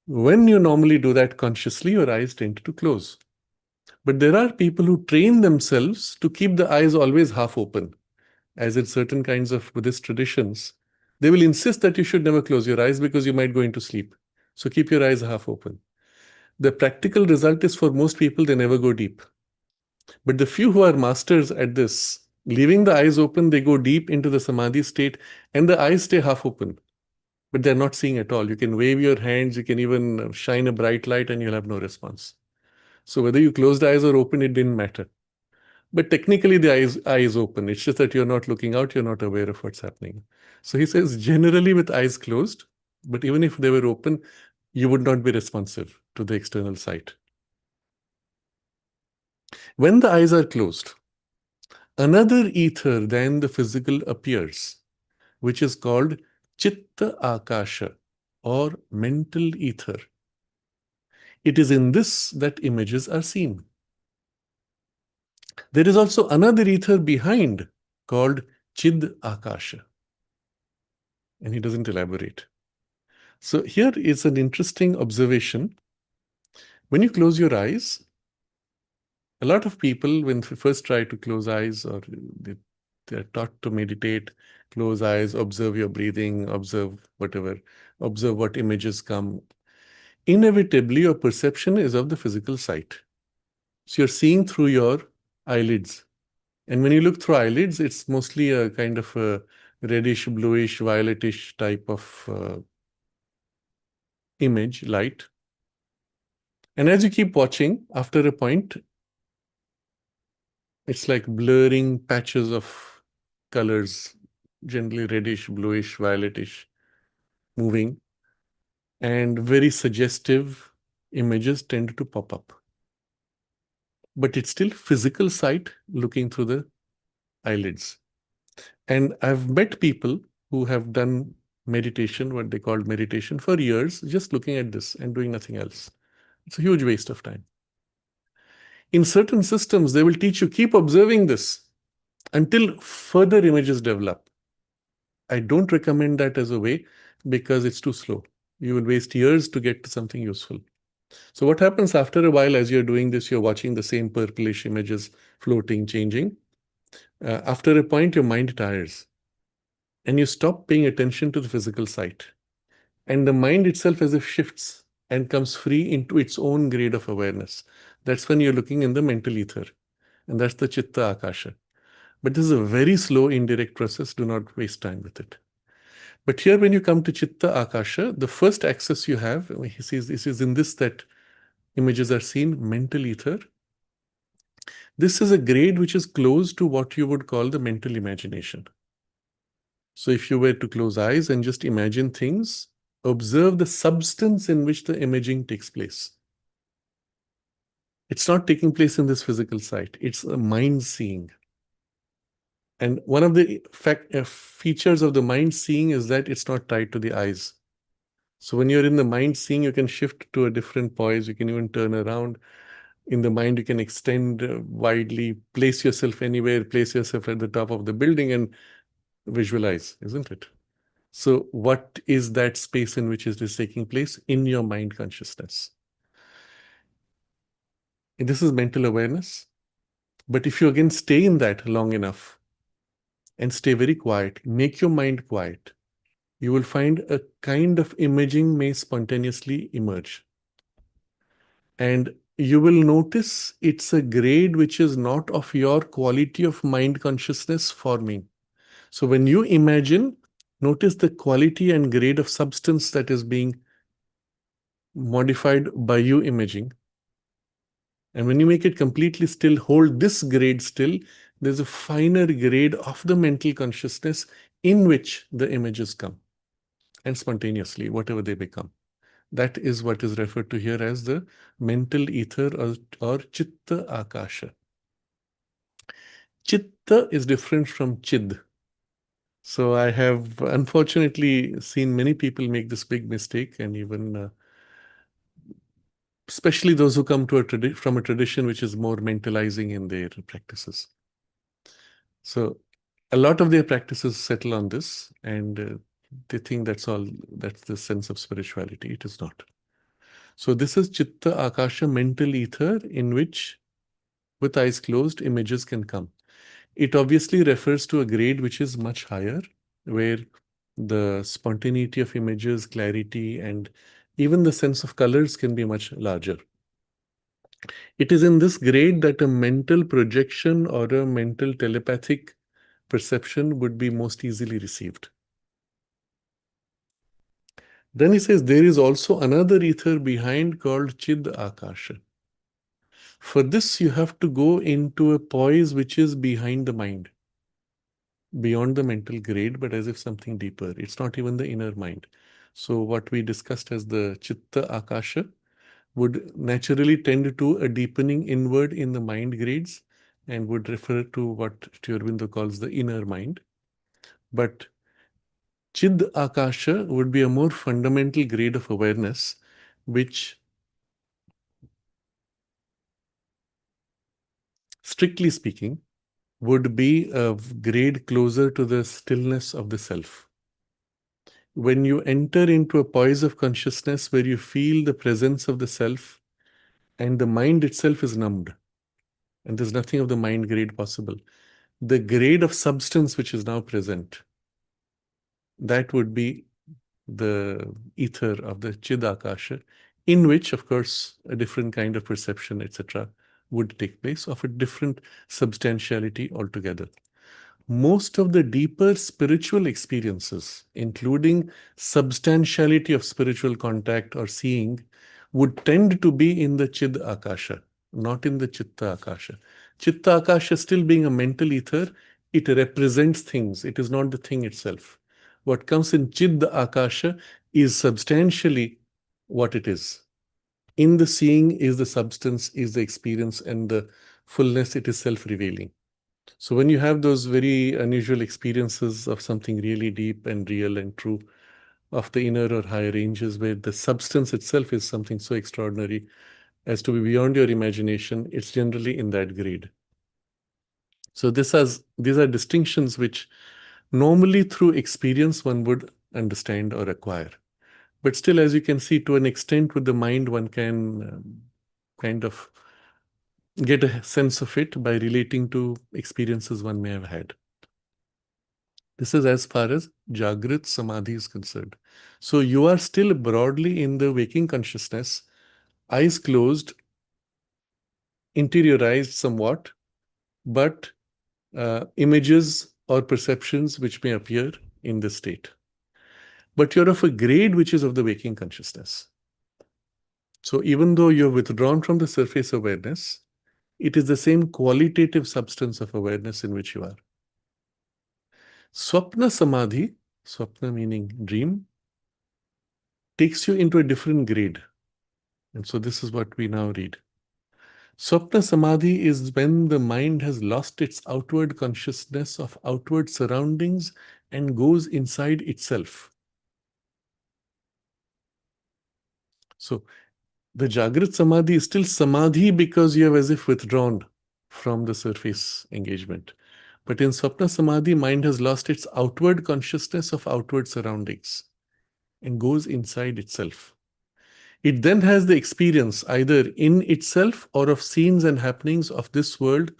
When you normally do that consciously, your eyes tend to close. But there are people who train themselves to keep the eyes always half open. As in certain kinds of Buddhist traditions, they will insist that you should never close your eyes because you might go into sleep. So keep your eyes half open. The practical result is for most people, they never go deep. But the few who are masters at this, leaving the eyes open, they go deep into the samadhi state and the eyes stay half open. But they're not seeing at all. You can wave your hands, you can even shine a bright light and you'll have no response. So whether you closed eyes or open, it didn't matter. But technically the eye is open. It's just that you're not looking out, you're not aware of what's happening. So he says generally with eyes closed, but even if they were open, you would not be responsive to the external sight. When the eyes are closed, another ether than the physical appears, which is called Chitta Akasha or mental ether. It is in this that images are seen. There is also another ether behind called Chid Akasha. And he doesn't elaborate. So here is an interesting observation. When you close your eyes, a lot of people, when they first try to close eyes or they're taught to meditate, close eyes, observe your breathing, observe whatever, observe what images come. Inevitably, your perception is of the physical sight. So you're seeing through your eyelids. And when you look through eyelids, it's mostly a kind of a reddish, bluish, violetish type of image, light. And as you keep watching, after a point, it's like blurring patches of colors, generally reddish, bluish, violetish, moving, and very suggestive images tend to pop up. But it's still physical sight looking through the eyelids. And I've met people who have done meditation, what they call meditation, for years, just looking at this and doing nothing else. It's a huge waste of time. In certain systems, they will teach you, keep observing this until further images develop. I don't recommend that as a way because it's too slow. You will waste years to get to something useful. So what happens after a while, as you're doing this, you're watching the same purplish images floating, changing. After a point, your mind tires and you stop paying attention to the physical sight. And the mind itself as if shifts and comes free into its own grade of awareness. That's when you're looking in the mental ether. And that's the Chitta Akasha. But this is a very slow, indirect process. Do not waste time with it. But here, when you come to Chitta Akasha, the first access you have, he says, this is in this that images are seen, mental ether. This is a grade which is close to what you would call the mental imagination. So if you were to close eyes and just imagine things, observe the substance in which the imaging takes place. It's not taking place in this physical sight. It's a mind seeing. And one of the features of the mind seeing is that it's not tied to the eyes. So when you're in the mind seeing, you can shift to a different poise. You can even turn around. In the mind, you can extend widely, place yourself anywhere, place yourself at the top of the building and visualize, isn't it? So what is that space in which it is taking place? In your mind consciousness. And this is mental awareness. But if you again stay in that long enough and stay very quiet, make your mind quiet, you will find a kind of imaging may spontaneously emerge. And you will notice it's a grade which is not of your quality of mind consciousness forming. So when you imagine, notice the quality and grade of substance that is being modified by you imaging. And when you make it completely still, hold this grade still, there's a finer grade of the mental consciousness in which the images come. And spontaneously, whatever they become. That is what is referred to here as the mental ether or Chitta Akasha. Chitta is different from Chid. So I have unfortunately seen many people make this big mistake, and even especially those who come to from a tradition which is more mentalizing in their practices. So a lot of their practices settle on this, and they think that's the sense of spirituality. It is not. So this is Chitta Akasha, mental ether, in which, with eyes closed, images can come. It obviously refers to a grade which is much higher, where the spontaneity of images, clarity, and even the sense of colors can be much larger. It is in this grade that a mental projection or a mental telepathic perception would be most easily received. Then he says there is also another ether behind called Chid Akasha. For this, you have to go into a poise which is behind the mind, beyond the mental grade, but as if something deeper. It's not even the inner mind. So what we discussed as the Chitta Akasha would naturally tend to a deepening inward in the mind grades and would refer to what Sri Aurobindo calls the inner mind. But Chid Akasha would be a more fundamental grade of awareness, which, strictly speaking, would be a grade closer to the stillness of the self. When you enter into a poise of consciousness where you feel the presence of the self and the mind itself is numbed, and there's nothing of the mind grade possible, the grade of substance which is now present, that would be the ether of the Chidakasha, in which, of course, a different kind of perception, etc., would take place of a different substantiality altogether. most of the deeper spiritual experiences, including substantiality of spiritual contact or seeing, would tend to be in the Chid Akasha, not in the Chitta Akasha. Chitta Akasha, still being a mental ether, it represents things. It is not the thing itself. What comes in Chid Akasha is substantially what it is. In the seeing is the substance, is the experience, and the fullness, it is self-revealing. So when you have those very unusual experiences of something really deep and real and true, of the inner or higher ranges, where the substance itself is something so extraordinary as to be beyond your imagination, it's generally in that grade. So these are distinctions which normally through experience one would understand or acquire. But still, as you can see, to an extent with the mind, one can kind of get a sense of it by relating to experiences one may have had. This is as far as Jagrat Samadhi is concerned. So you are still broadly in the waking consciousness, eyes closed, interiorized somewhat, but images or perceptions which may appear in this state. But you're of a grade which is of the waking consciousness. So even though you're withdrawn from the surface awareness, it is the same qualitative substance of awareness in which you are. Swapna Samadhi, Swapna meaning dream, takes you into a different grade. And so this is what we now read. Swapna Samadhi is when the mind has lost its outward consciousness of outward surroundings and goes inside itself. So the Jagrat Samadhi is still Samadhi because you have as if withdrawn from the surface engagement. But in Swapna Samadhi, mind has lost its outward consciousness of outward surroundings and goes inside itself. It then has the experience either in itself or of scenes and happenings of this world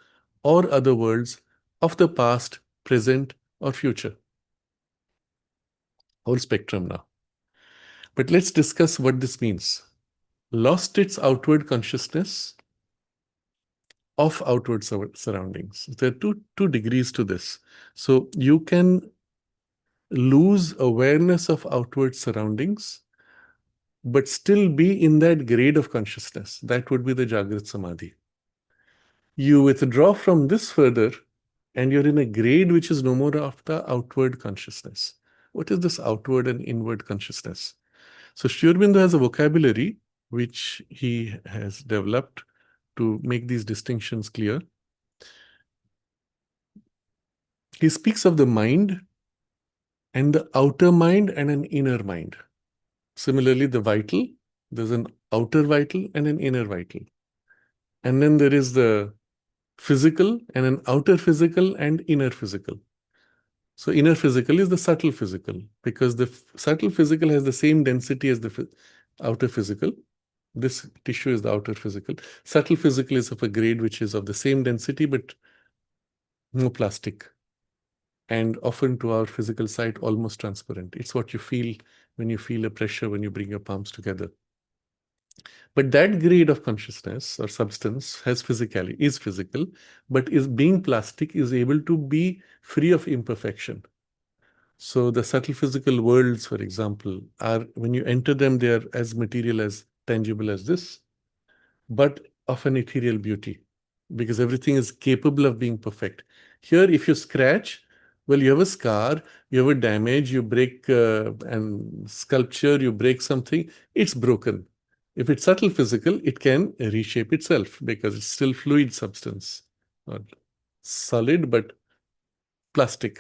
or other worlds, of the past, present, or future. Whole spectrum now. But let's discuss what this means. Lost its outward consciousness of outward surroundings. There are two degrees to this. So you can lose awareness of outward surroundings, but still be in that grade of consciousness. That would be the Jagrat Samadhi. You withdraw from this further, and you're in a grade which is no more of the outward consciousness. What is this outward and inward consciousness? So Sri Aurobindo has a vocabulary which he has developed to make these distinctions clear. He speaks of the mind and the outer mind and an inner mind. Similarly, the vital, there's an outer vital and an inner vital. And then there is the physical and an outer physical and inner physical. So inner physical is the subtle physical because the subtle physical has the same density as the outer physical. This tissue is the outer physical. Subtle physical is of a grade which is of the same density but no plastic. And often to our physical sight, almost transparent. It's what you feel when you feel a pressure when you bring your palms together. But that grade of consciousness or substance is physical, but is being plastic, is able to be free of imperfection. So the subtle physical worlds, for example, are, when you enter them, they are as material, as tangible as this, but of an ethereal beauty, because everything is capable of being perfect. Here, if you scratch, well, you have a scar, you have a damage, you break and sculpture, you break something, it's broken. If it's subtle physical, it can reshape itself because it's still fluid substance, not solid, but plastic,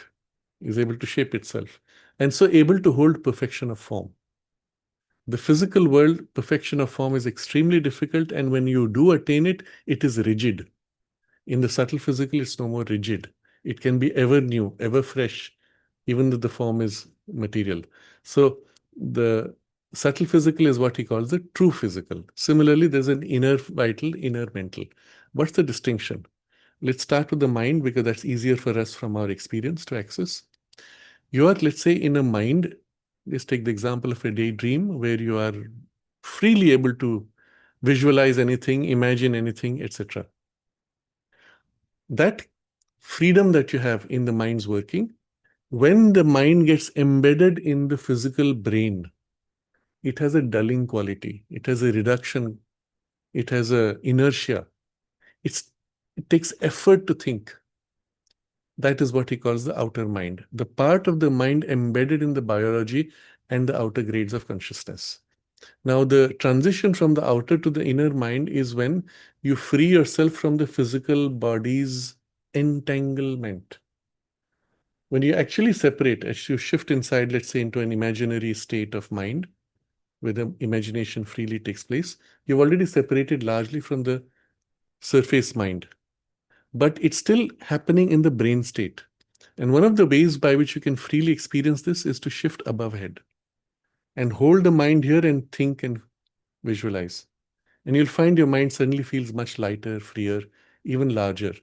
is able to shape itself, and so able to hold perfection of form. The physical world, perfection of form is extremely difficult, and when you do attain it, it is rigid. In the subtle physical, it's no more rigid. It can be ever new, ever fresh, even though the form is material. So the subtle physical is what he calls the true physical. Similarly, there's an inner vital, inner mental. What's the distinction? Let's start with the mind because that's easier for us from our experience to access. You are, let's say, in a mind, let's take the example of a daydream where you are freely able to visualize anything, imagine anything, etc. That freedom that you have in the mind's working, when the mind gets embedded in the physical brain, it has a dulling quality, it has a reduction, it has a inertia. It takes effort to think. That is what he calls the outer mind, the part of the mind embedded in the biology and the outer grades of consciousness. Now, the transition from the outer to the inner mind is when you free yourself from the physical body's entanglement. When you actually separate, as you shift inside, let's say, into an imaginary state of mind, where the imagination freely takes place, you've already separated largely from the surface mind. But it's still happening in the brain state. And one of the ways by which you can freely experience this is to shift above head and hold the mind here and think and visualize. And you'll find your mind suddenly feels much lighter, freer, even larger.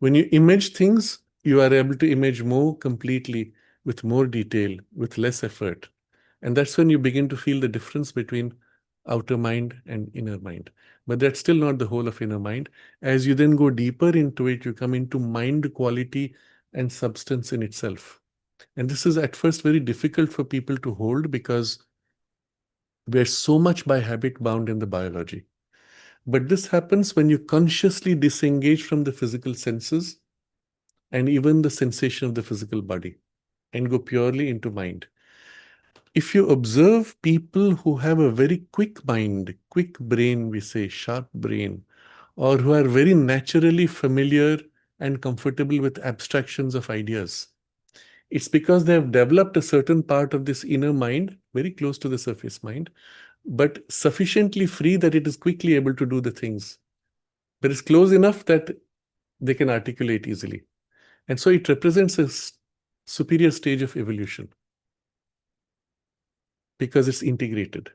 When you image things, you are able to image more completely, with more detail, with less effort. And that's when you begin to feel the difference between outer mind and inner mind. But that's still not the whole of inner mind. As you then go deeper into it, you come into mind quality and substance in itself. And this is at first very difficult for people to hold because we're so much by habit bound in the biology. But this happens when you consciously disengage from the physical senses and even the sensation of the physical body and go purely into mind. If you observe people who have a very quick mind, quick brain, we say, sharp brain, or who are very naturally familiar and comfortable with abstractions of ideas, it's because they have developed a certain part of this inner mind, very close to the surface mind, but sufficiently free that it is quickly able to do the things. But it's close enough that they can articulate easily. And so it represents a superior stage of evolution because it's integrated.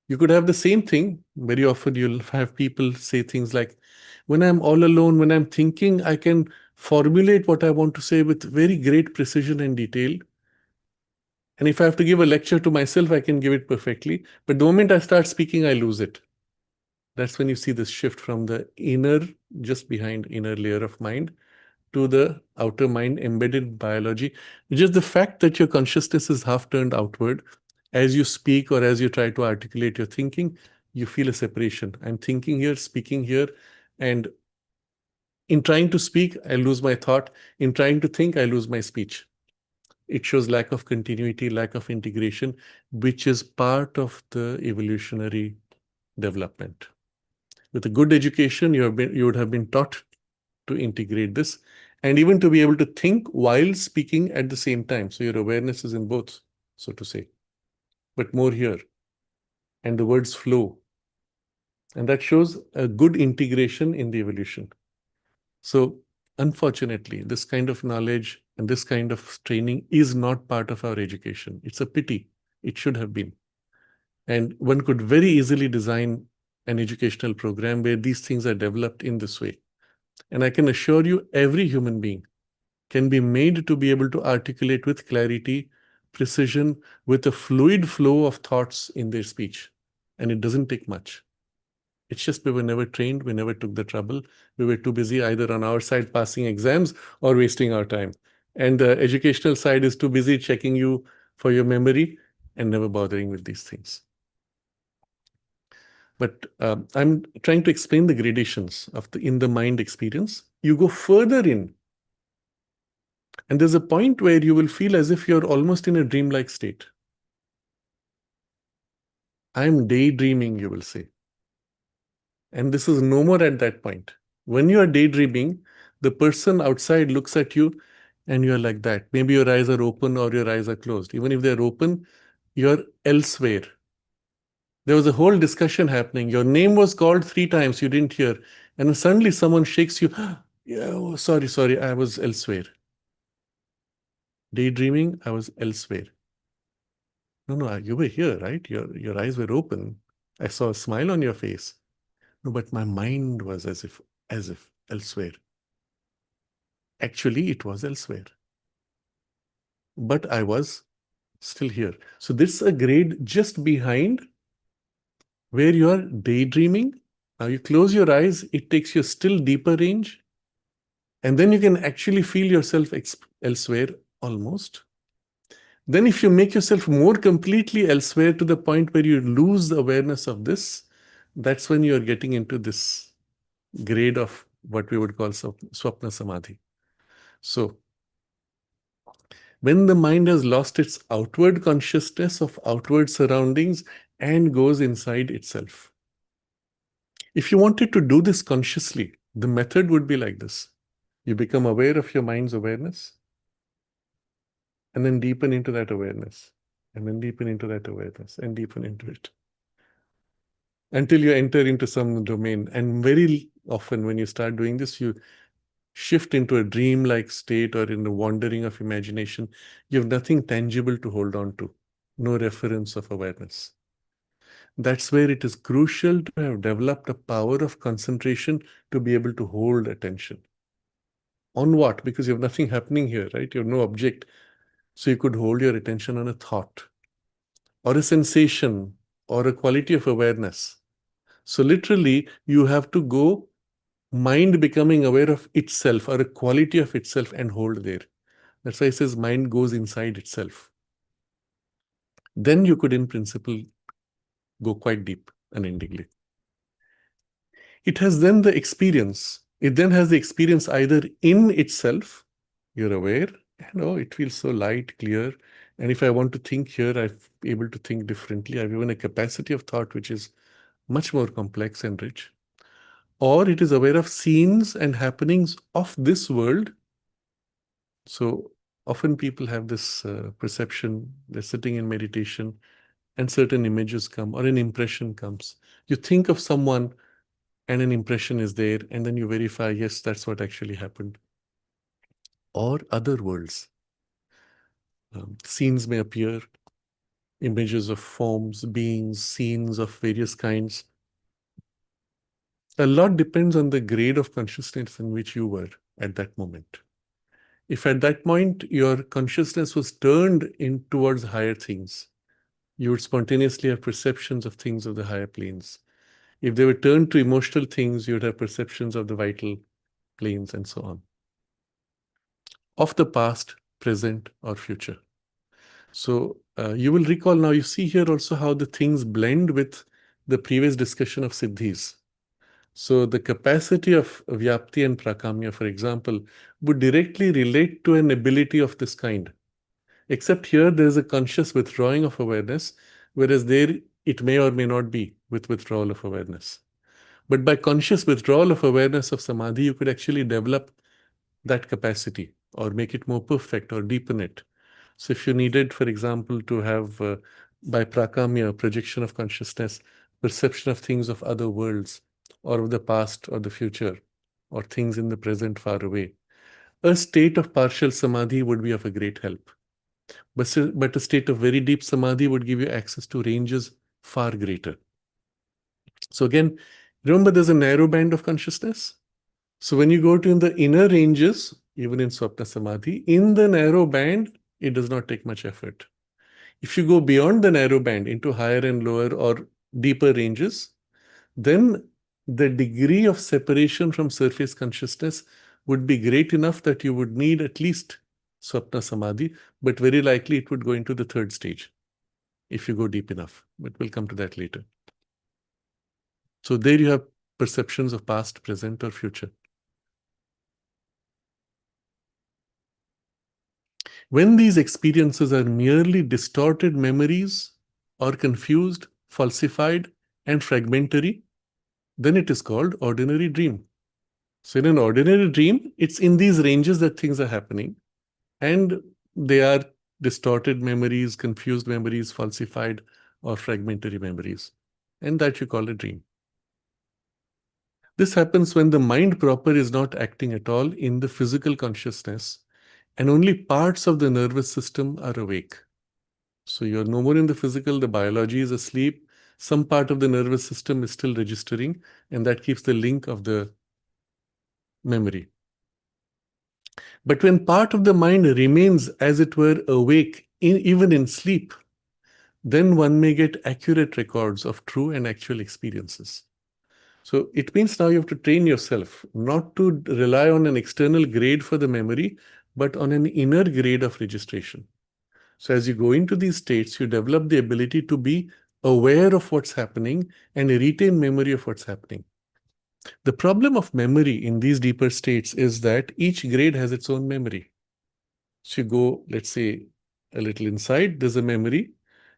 You could have the same thing. Very often you'll have people say things like, when I'm all alone, when I'm thinking, I can formulate what I want to say with very great precision and detail. And if I have to give a lecture to myself, I can give it perfectly. But the moment I start speaking, I lose it. That's when you see this shift from the inner, just behind inner layer of mind, to the outer mind embedded biology. Just the fact that your consciousness is half turned outward, as you speak or as you try to articulate your thinking, you feel a separation. I'm thinking here, speaking here, and in trying to speak, I lose my thought. In trying to think, I lose my speech. It shows lack of continuity, lack of integration, which is part of the evolutionary development. With a good education, you would have been taught to integrate this and even to be able to think while speaking at the same time. So your awareness is in both, so to say, but more here. And the words flow. And that shows a good integration in the evolution. So unfortunately, this kind of knowledge and this kind of training is not part of our education. It's a pity. It should have been. And one could very easily design an educational program where these things are developed in this way. And I can assure you, every human being can be made to be able to articulate with clarity, precision, with a fluid flow of thoughts in their speech. And it doesn't take much. It's just we were never trained, we never took the trouble. We were too busy either on our side passing exams or wasting our time. And the educational side is too busy checking you for your memory and never bothering with these things. But I'm trying to explain the gradations of the in the mind experience. You go further in, and there's a point where you will feel as if you're almost in a dreamlike state. I'm daydreaming, you will say. And this is no more at that point. When you are daydreaming, the person outside looks at you and you're like that. Maybe your eyes are open or your eyes are closed. Even if they're open, you're elsewhere. There was a whole discussion happening. Your name was called 3 times, you didn't hear. And suddenly someone shakes you. Yeah, oh, sorry, I was elsewhere. Daydreaming, I was elsewhere. No, you were here, right? Your eyes were open. I saw a smile on your face. No, but my mind was as if elsewhere. Actually, it was elsewhere. But I was still here. So this is a grade just behind where you are daydreaming. Now you close your eyes, it takes you a still deeper range. And then you can actually feel yourself elsewhere almost. Then if you make yourself more completely elsewhere to the point where you lose the awareness of this, that's when you're getting into this grade of what we would call Swapna Samadhi. So when the mind has lost its outward consciousness of outward surroundings and goes inside itself. If you wanted to do this consciously, the method would be like this. You become aware of your mind's awareness, and then deepen into that awareness, and then deepen into that awareness, and deepen into it, until you enter into some domain. And very often when you start doing this, you shift into a dream-like state or in the wandering of imagination. You have nothing tangible to hold on to, no reference of awareness. That's where it is crucial to have developed a power of concentration to be able to hold attention. On what? Because you have nothing happening here, right? You have no object. So you could hold your attention on a thought or a sensation or a quality of awareness. So literally, you have to go mind becoming aware of itself or a quality of itself and hold there. That's why it says mind goes inside itself. Then you could, in principle, go quite deep unendingly. It has then the experience. It then has the experience either in itself, you're aware, and oh, it feels so light, clear. And if I want to think here, I'm able to think differently. I've even a capacity of thought which is much more complex and rich. Or it is aware of scenes and happenings of this world. So often people have this perception, they're sitting in meditation and certain images come or an impression comes. You think of someone and an impression is there, and then you verify, yes, that's what actually happened. Or other worlds. Scenes may appear, images of forms, beings, scenes of various kinds. A lot depends on the grade of consciousness in which you were at that moment. If at that point your consciousness was turned in towards higher things, you would spontaneously have perceptions of things of the higher planes. If they were turned to emotional things, you would have perceptions of the vital planes and so on. Of the past, present, or future. So you will recall now, you see here also how the things blend with the previous discussion of siddhis. So the capacity of Vyapti and Prakamya, for example, would directly relate to an ability of this kind. Except here, there is a conscious withdrawing of awareness, whereas there it may or may not be with withdrawal of awareness. But by conscious withdrawal of awareness of Samadhi, you could actually develop that capacity or make it more perfect or deepen it. So if you needed, for example, to have by Prakamya, projection of consciousness, perception of things of other worlds or of the past or the future or things in the present far away, a state of partial Samadhi would be of a great help. But a state of very deep Samadhi would give you access to ranges far greater. So again, remember there's a narrow band of consciousness. So when you go to the inner ranges, even in Swapna Samadhi, in the narrow band, it does not take much effort. If you go beyond the narrow band into higher and lower or deeper ranges, then the degree of separation from surface consciousness would be great enough that you would need at least Swapna Samadhi, but very likely it would go into the third stage if you go deep enough. But we'll come to that later. So there you have perceptions of past, present, or future. When these experiences are merely distorted memories or confused, falsified, and fragmentary, then it is called ordinary dream. So in an ordinary dream, it's in these ranges that things are happening, and they are distorted memories, confused memories, falsified or fragmentary memories, and that you call a dream. This happens when the mind proper is not acting at all in the physical consciousness, and only parts of the nervous system are awake. So you're no more in the physical, the biology is asleep, some part of the nervous system is still registering, and that keeps the link of the memory. But when part of the mind remains, as it were, awake, even in sleep, then one may get accurate records of true and actual experiences. So it means now you have to train yourself not to rely on an external grade for the memory, but on an inner grade of registration. So as you go into these states, you develop the ability to be aware of what's happening and retain memory of what's happening. The problem of memory in these deeper states is that each grade has its own memory. So you go, let's say, a little inside, there's a memory.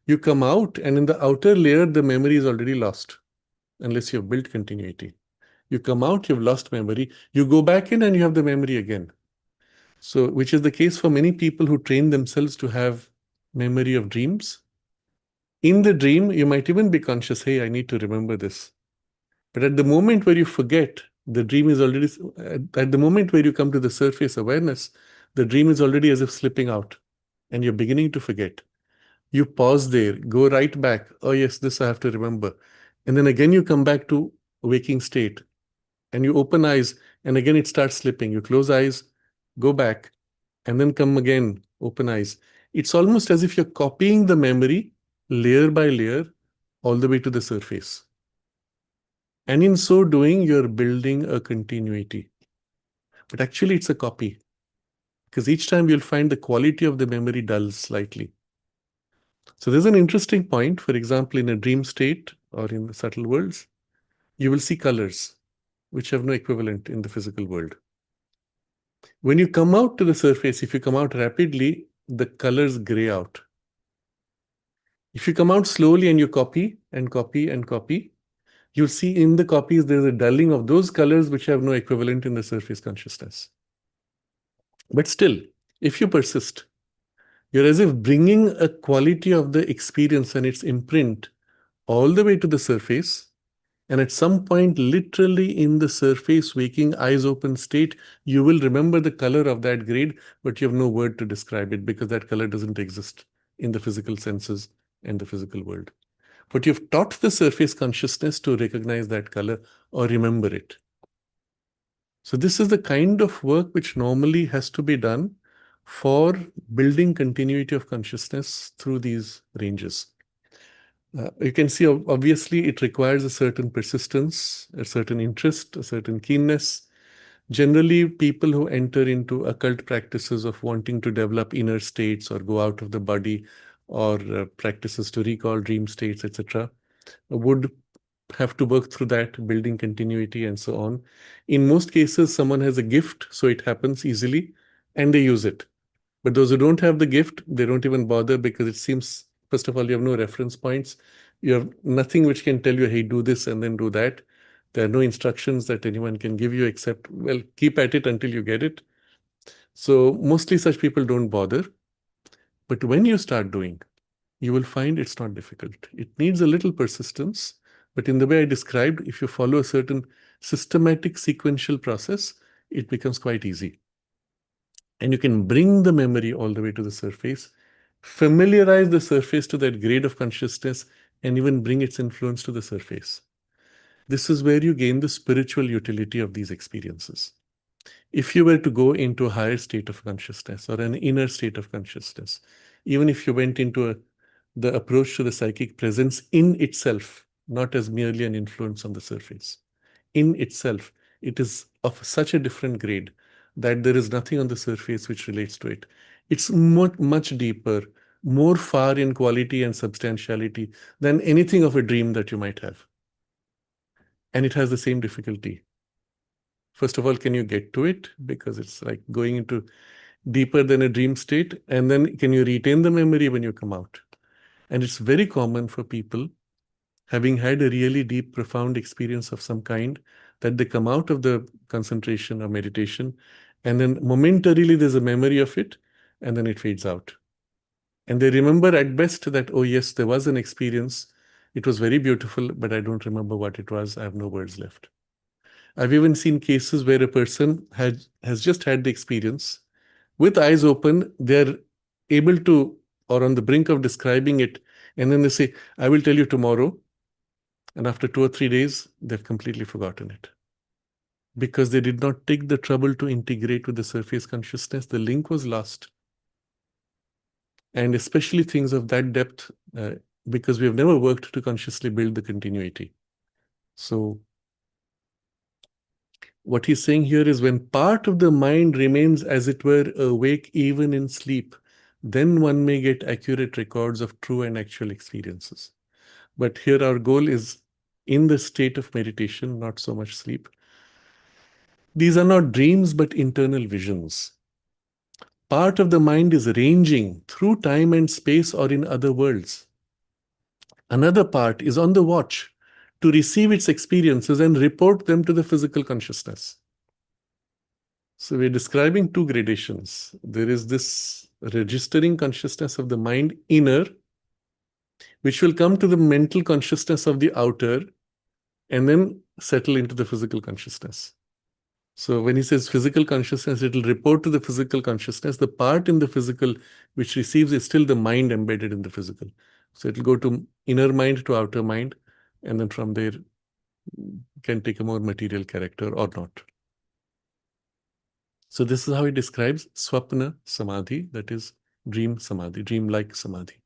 You come out, and in the outer layer, the memory is already lost, unless you've built continuity. You come out, you've lost memory. You go back in, and you have the memory again. So, which is the case for many people who train themselves to have memory of dreams. In the dream, you might even be conscious, hey, I need to remember this. But at the moment where you forget, the dream is already, at the moment where you come to the surface awareness, the dream is already as if slipping out and you're beginning to forget. You pause there, go right back. Oh, yes, this I have to remember. And then again, you come back to waking state and you open eyes and again it starts slipping. You close eyes, go back, and then come again, open eyes. It's almost as if you're copying the memory layer by layer all the way to the surface. And in so doing, you're building a continuity. But actually, it's a copy. Because each time you'll find the quality of the memory dulls slightly. So there's an interesting point. For example, in a dream state or in the subtle worlds, you will see colors which have no equivalent in the physical world. When you come out to the surface, if you come out rapidly, the colors gray out. If you come out slowly and you copy and copy and copy, you'll see in the copies there's a dulling of those colors which have no equivalent in the surface consciousness. But still, if you persist, you're as if bringing a quality of the experience and its imprint all the way to the surface. And at some point, literally in the surface, waking, eyes open state, you will remember the color of that grade, but you have no word to describe it because that color doesn't exist in the physical senses and the physical world. But you've taught the surface consciousness to recognize that color or remember it. So this is the kind of work which normally has to be done for building continuity of consciousness through these ranges. You can see, obviously, it requires a certain persistence, a certain interest, a certain keenness. Generally, people who enter into occult practices of wanting to develop inner states or go out of the body or practices to recall dream states, etc., would have to work through that, building continuity and so on. In most cases, someone has a gift, so it happens easily, and they use it. But those who don't have the gift, they don't even bother because it seems, first of all, you have no reference points. You have nothing which can tell you, hey, do this and then do that. There are no instructions that anyone can give you except, well, keep at it until you get it. So mostly such people don't bother. But when you start doing, you will find it's not difficult. It needs a little persistence. But in the way I described, if you follow a certain systematic sequential process, it becomes quite easy. And you can bring the memory all the way to the surface, familiarize the surface to that grade of consciousness, and even bring its influence to the surface. This is where you gain the spiritual utility of these experiences. If you were to go into a higher state of consciousness or an inner state of consciousness, even if you went into the approach to the psychic presence in itself, not as merely an influence on the surface, in itself, it is of such a different grade that there is nothing on the surface which relates to it. It's much, much deeper, more far in quality and substantiality than anything of a dream that you might have. And it has the same difficulty. First of all, can you get to it? Because it's like going into deeper than a dream state. And then can you retain the memory when you come out? And it's very common for people having had a really deep, profound experience of some kind, that they come out of the concentration or meditation, and then momentarily there's a memory of it, and then it fades out. And they remember at best that, oh yes, there was an experience. It was very beautiful, but I don't remember what it was. I have no words left. I've even seen cases where a person has just had the experience. With eyes open, they're able to, or on the brink of describing it, and then they say, I will tell you tomorrow. And after 2 or 3 days, they've completely forgotten it. Because they did not take the trouble to integrate with the surface consciousness, the link was lost. And especially things of that depth, because we have never worked to consciously build the continuity. So what he's saying here is when part of the mind remains as it were awake even in sleep, then one may get accurate records of true and actual experiences. But here our goal is in the state of meditation, not so much sleep. These are not dreams, but internal visions. Part of the mind is ranging through time and space or in other worlds. Another part is on the watch to receive its experiences and report them to the physical consciousness. So we're describing two gradations. There is this registering consciousness of the mind inner, which will come to the mental consciousness of the outer and then settle into the physical consciousness. So when he says physical consciousness, it will report to the physical consciousness. The part in the physical which receives is still the mind embedded in the physical. So it will go to inner mind to outer mind, and then from there can take a more material character or not. So this is how he describes swapna samadhi, that is dream samadhi, dream-like samadhi.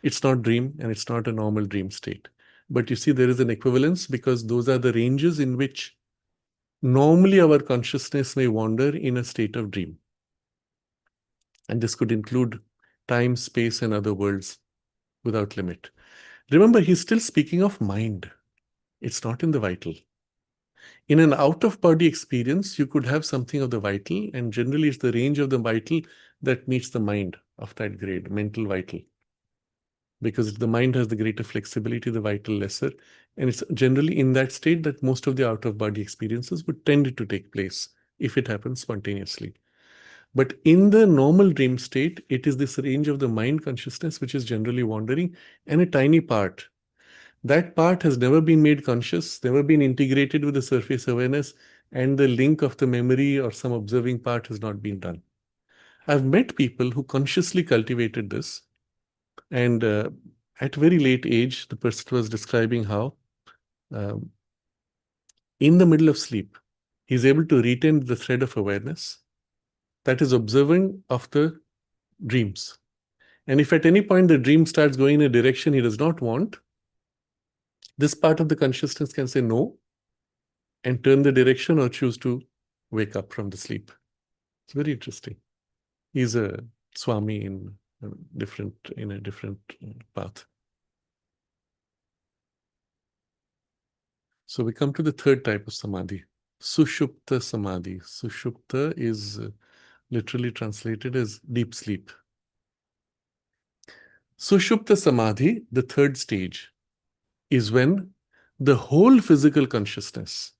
It's not dream and it's not a normal dream state. But you see there is an equivalence because those are the ranges in which normally our consciousness may wander in a state of dream. And this could include time, space, and other worlds without limit. Remember, he's still speaking of mind. It's not in the vital. In an out-of-body experience, you could have something of the vital, and generally it's the range of the vital that meets the mind of that grade, mental vital. Because the mind has the greater flexibility, the vital lesser. And it's generally in that state that most of the out-of-body experiences would tend to take place if it happens spontaneously. But in the normal dream state, it is this range of the mind consciousness which is generally wandering, and a tiny part. That part has never been made conscious, never been integrated with the surface awareness, and the link of the memory or some observing part has not been done. I've met people who consciously cultivated this, and at a very late age, the person was describing how um, in the middle of sleep, he's able to retain the thread of awareness that is observing of the dreams. And if at any point the dream starts going in a direction he does not want, this part of the consciousness can say no and turn the direction or choose to wake up from the sleep. It's very interesting. He's a Swami in a different path. So we come to the third type of samadhi, Sushupta samadhi. Sushupta is literally translated as deep sleep. Sushupta samadhi, the third stage, is when the whole physical consciousness,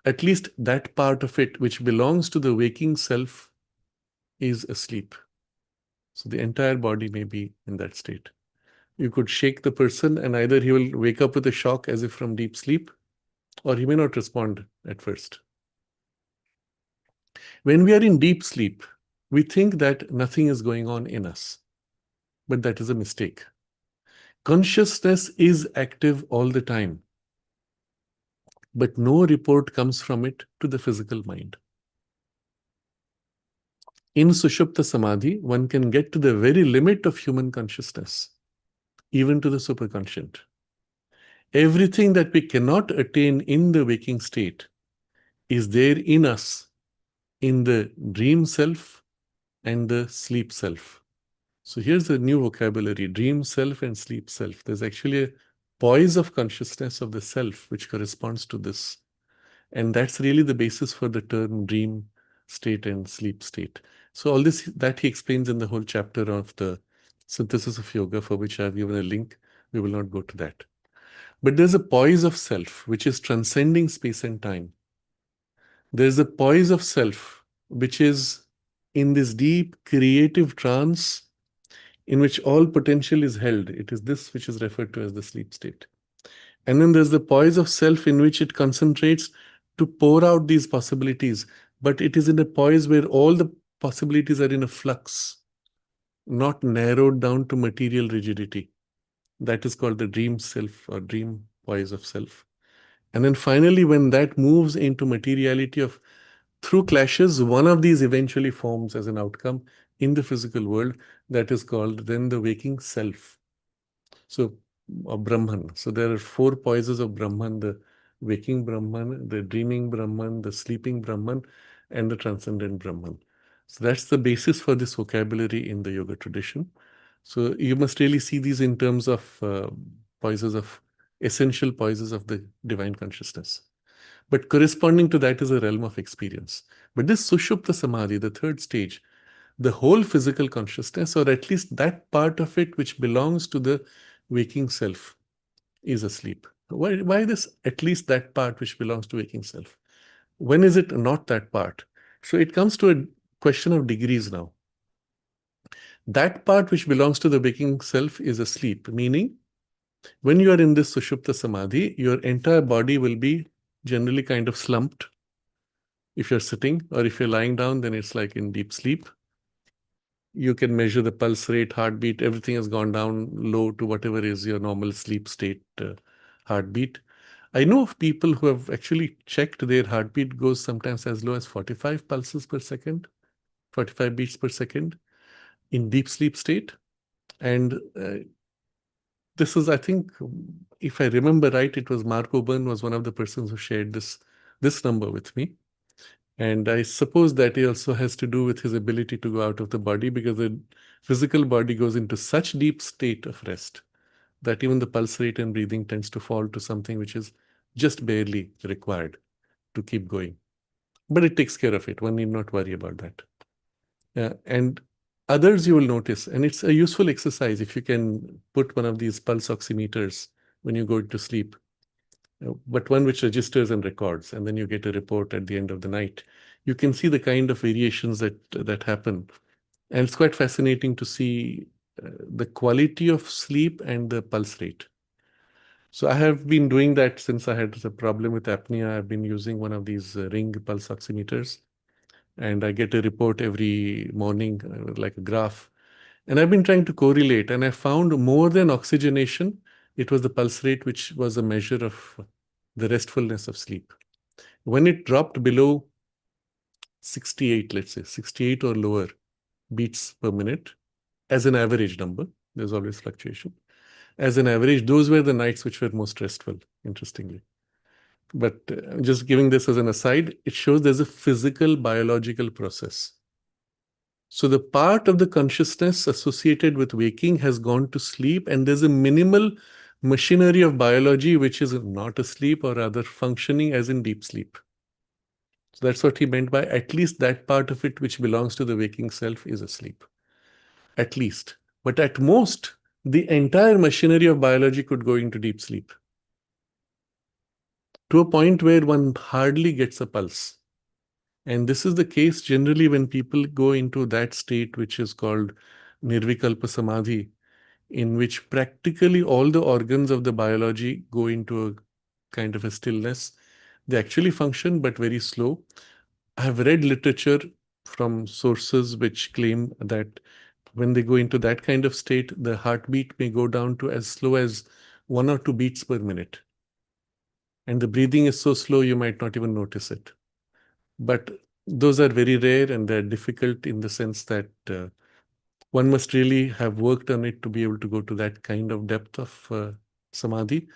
at least that part of it which belongs to the waking self, is asleep. So the entire body may be in that state. You could shake the person and either he will wake up with a shock as if from deep sleep, or he may not respond at first. When we are in deep sleep, we think that nothing is going on in us, but that is a mistake. Consciousness is active all the time, but no report comes from it to the physical mind. In Sushupta Samadhi, one can get to the very limit of human consciousness, even to the superconscient. Everything that we cannot attain in the waking state is there in us, in the dream self and the sleep self. So here's a new vocabulary, dream self and sleep self. There's actually a poise of consciousness of the self which corresponds to this. And that's really the basis for the term dream state and sleep state. So all this, that he explains in the whole chapter of the Synthesis of Yoga, for which I've given a link. We will not go to that. But there's a poise of self, which is transcending space and time. There's a poise of self, which is in this deep creative trance in which all potential is held. It is this which is referred to as the sleep state. And then there's the poise of self in which it concentrates to pour out these possibilities, but it is in a poise where all the possibilities are in a flux, not narrowed down to material rigidity. That is called the dream self or dream poise of self. And then finally, when that moves into materiality of through clashes, one of these eventually forms as an outcome in the physical world that is called then the waking self. So, or Brahman. So there are four poises of Brahman, the waking Brahman, the dreaming Brahman, the sleeping Brahman, and the transcendent Brahman. So that's the basis for this vocabulary in the yoga tradition. So you must really see these in terms of poises of essential poises of the divine consciousness. But corresponding to that is a realm of experience. But this Sushupta Samadhi, the third stage, the whole physical consciousness, or at least that part of it which belongs to the waking self, is asleep. Why this, at least that part which belongs to waking self? When is it not that part? So it comes to a question of degrees now. That part which belongs to the waking self is asleep, meaning when you are in this Sushupta Samadhi, your entire body will be generally kind of slumped. If you're sitting or if you're lying down, then it's like in deep sleep. You can measure the pulse rate, heartbeat, everything has gone down low to whatever is your normal sleep state heartbeat. I know of people who have actually checked their heartbeat goes sometimes as low as 45 pulses per second, 45 beats per second in deep sleep state. And this is, I think, if I remember right, it was Mark Oban was one of the persons who shared this number with me. And I suppose that it also has to do with his ability to go out of the body, because the physical body goes into such deep state of rest that even the pulse rate and breathing tends to fall to something which is just barely required to keep going. But it takes care of it. One need not worry about that. And others you will notice, and it's a useful exercise if you can put one of these pulse oximeters when you go to sleep, but one which registers and records, and then you get a report at the end of the night. You can see the kind of variations that happen. And it's quite fascinating to see the quality of sleep and the pulse rate. So I have been doing that since I had a problem with apnea. I've been using one of these ring pulse oximeters, and I get a report every morning, like a graph. And I've been trying to correlate, and I found more than oxygenation, it was the pulse rate, which was a measure of the restfulness of sleep. When it dropped below 68, let's say 68 or lower beats per minute, as an average number, there's always fluctuation. As an average, those were the nights which were most restful, interestingly. But just giving this as an aside, it shows there's a physical, biological process. So the part of the consciousness associated with waking has gone to sleep, and there's a minimal machinery of biology which is not asleep, or rather functioning as in deep sleep. So that's what he meant by at least that part of it which belongs to the waking self is asleep. At least. But at most, the entire machinery of biology could go into deep sleep, to a point where one hardly gets a pulse. And this is the case generally when people go into that state which is called Nirvikalpa Samadhi, in which practically all the organs of the biology go into a kind of a stillness. They actually function, but very slow. I have read literature from sources which claim that when they go into that kind of state, the heartbeat may go down to as slow as 1 or 2 beats per minute. And the breathing is so slow, you might not even notice it. But those are very rare, and they're difficult in the sense that one must really have worked on it to be able to go to that kind of depth of samadhi.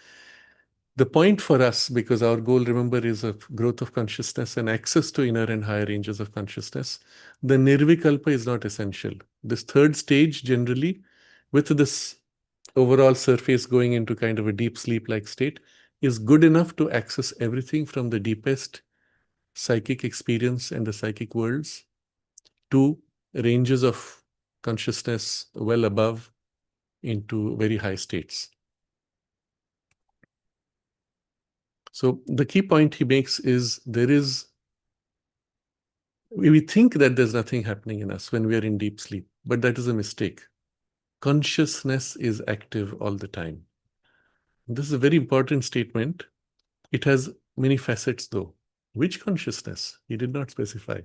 The point for us, because our goal, remember, is of growth of consciousness and access to inner and higher ranges of consciousness, the nirvikalpa is not essential. This third stage, generally, with this overall surface going into kind of a deep sleep-like state, is good enough to access everything from the deepest psychic experience and the psychic worlds to ranges of consciousness well above into very high states. So the key point he makes is we think that there's nothing happening in us when we are in deep sleep, but that is a mistake. Consciousness is active all the time. This is a very important statement. It has many facets though. Which consciousness? He did not specify.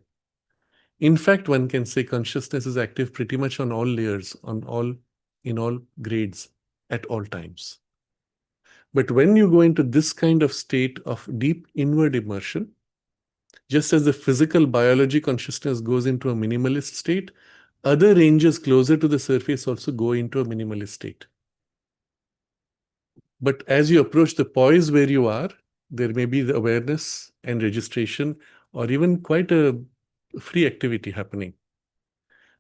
In fact, one can say consciousness is active pretty much on all layers, in all grades, at all times. But when you go into this kind of state of deep inward immersion, just as the physical biology consciousness goes into a minimalist state, other ranges closer to the surface also go into a minimalist state. But as you approach the poise where you are, There may be the awareness and registration, or even quite a free activity happening.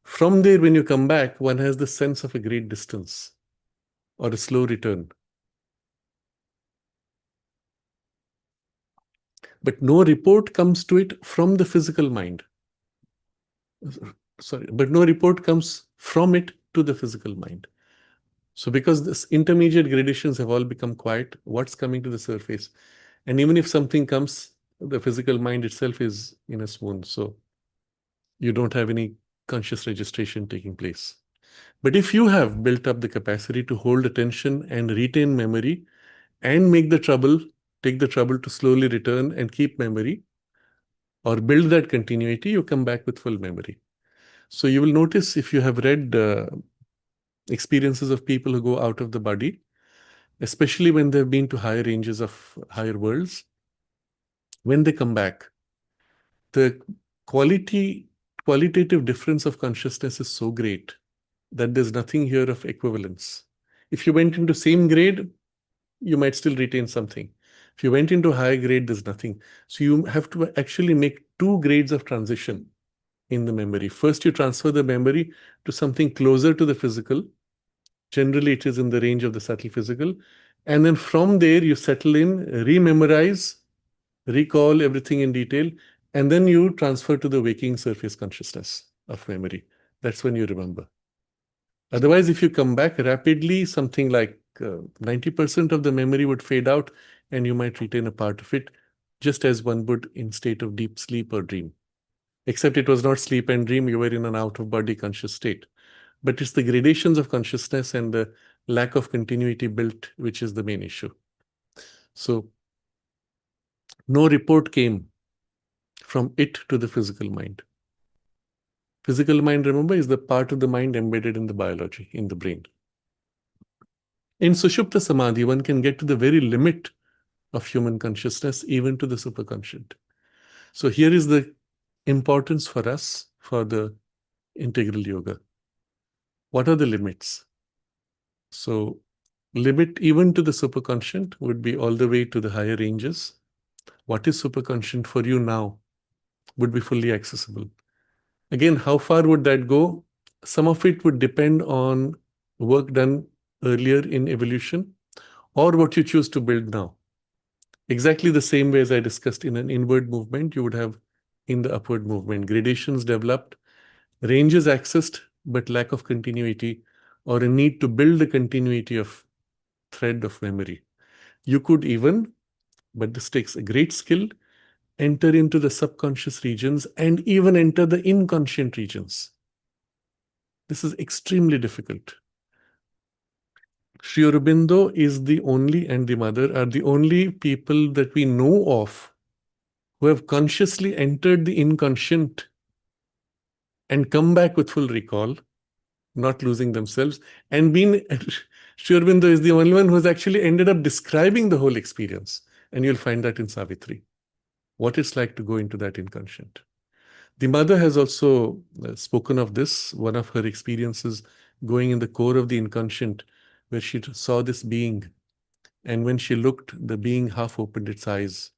From there, when you come back, one has the sense of a great distance or a slow return. But no report comes to it from the physical mind. Sorry, but no report comes from it to the physical mind. So because this intermediate gradations have all become quiet, what's coming to the surface? And even if something comes, the physical mind itself is in a swoon. So you don't have any conscious registration taking place. But if you have built up the capacity to hold attention and retain memory and take the trouble to slowly return and keep memory or build that continuity, you come back with full memory. So you will notice, if you have read experiences of people who go out of the body, especially when they've been to higher ranges of higher worlds, when they come back, the qualitative difference of consciousness is so great that there's nothing here of equivalence. If you went into same grade, you might still retain something. If you went into higher grade, there's nothing. So you have to actually make 2 grades of transition in the memory. First, you transfer the memory to something closer to the physical. Generally, it is in the range of the subtle physical. And then from there, you settle in, rememorize, recall everything in detail, and then you transfer to the waking surface consciousness of memory. That's when you remember. Otherwise, if you come back rapidly, something like 90% of the memory would fade out, and you might retain a part of it, just as one would in state of deep sleep or dream. Except it was not sleep and dream, you were in an out-of-body conscious state. But it's the gradations of consciousness and the lack of continuity built, which is the main issue. So no report came from it to the physical mind. Physical mind, remember, is the part of the mind embedded in the biology, in the brain. In Sushupta Samadhi, one can get to the very limit of human consciousness, even to the superconscient. So here is the importance for us for the integral yoga. What are the limits? So limit even to the superconscient would be all the way to the higher ranges. What is superconscient for you now would be fully accessible. Again, how far would that go? Some of it would depend on work done earlier in evolution or what you choose to build now. Exactly the same way as I discussed in an inward movement, you would have in the upward movement. Gradations developed, ranges accessed, but lack of continuity or a need to build the continuity of thread of memory. You could even, but this takes a great skill, enter into the subconscious regions and even enter the inconscient regions. This is extremely difficult. Sri Aurobindo is the only, and the mother are the only people that we know of who have consciously entered the inconscient and come back with full recall, not losing themselves, and been Sri Aurobindo is the only one who has actually ended up describing the whole experience. And you'll find that in Savitri, what it's like to go into that inconscient. The mother has also spoken of this, one of her experiences going in the core of the inconscient, where she saw this being. And when she looked, the being half opened its eyes.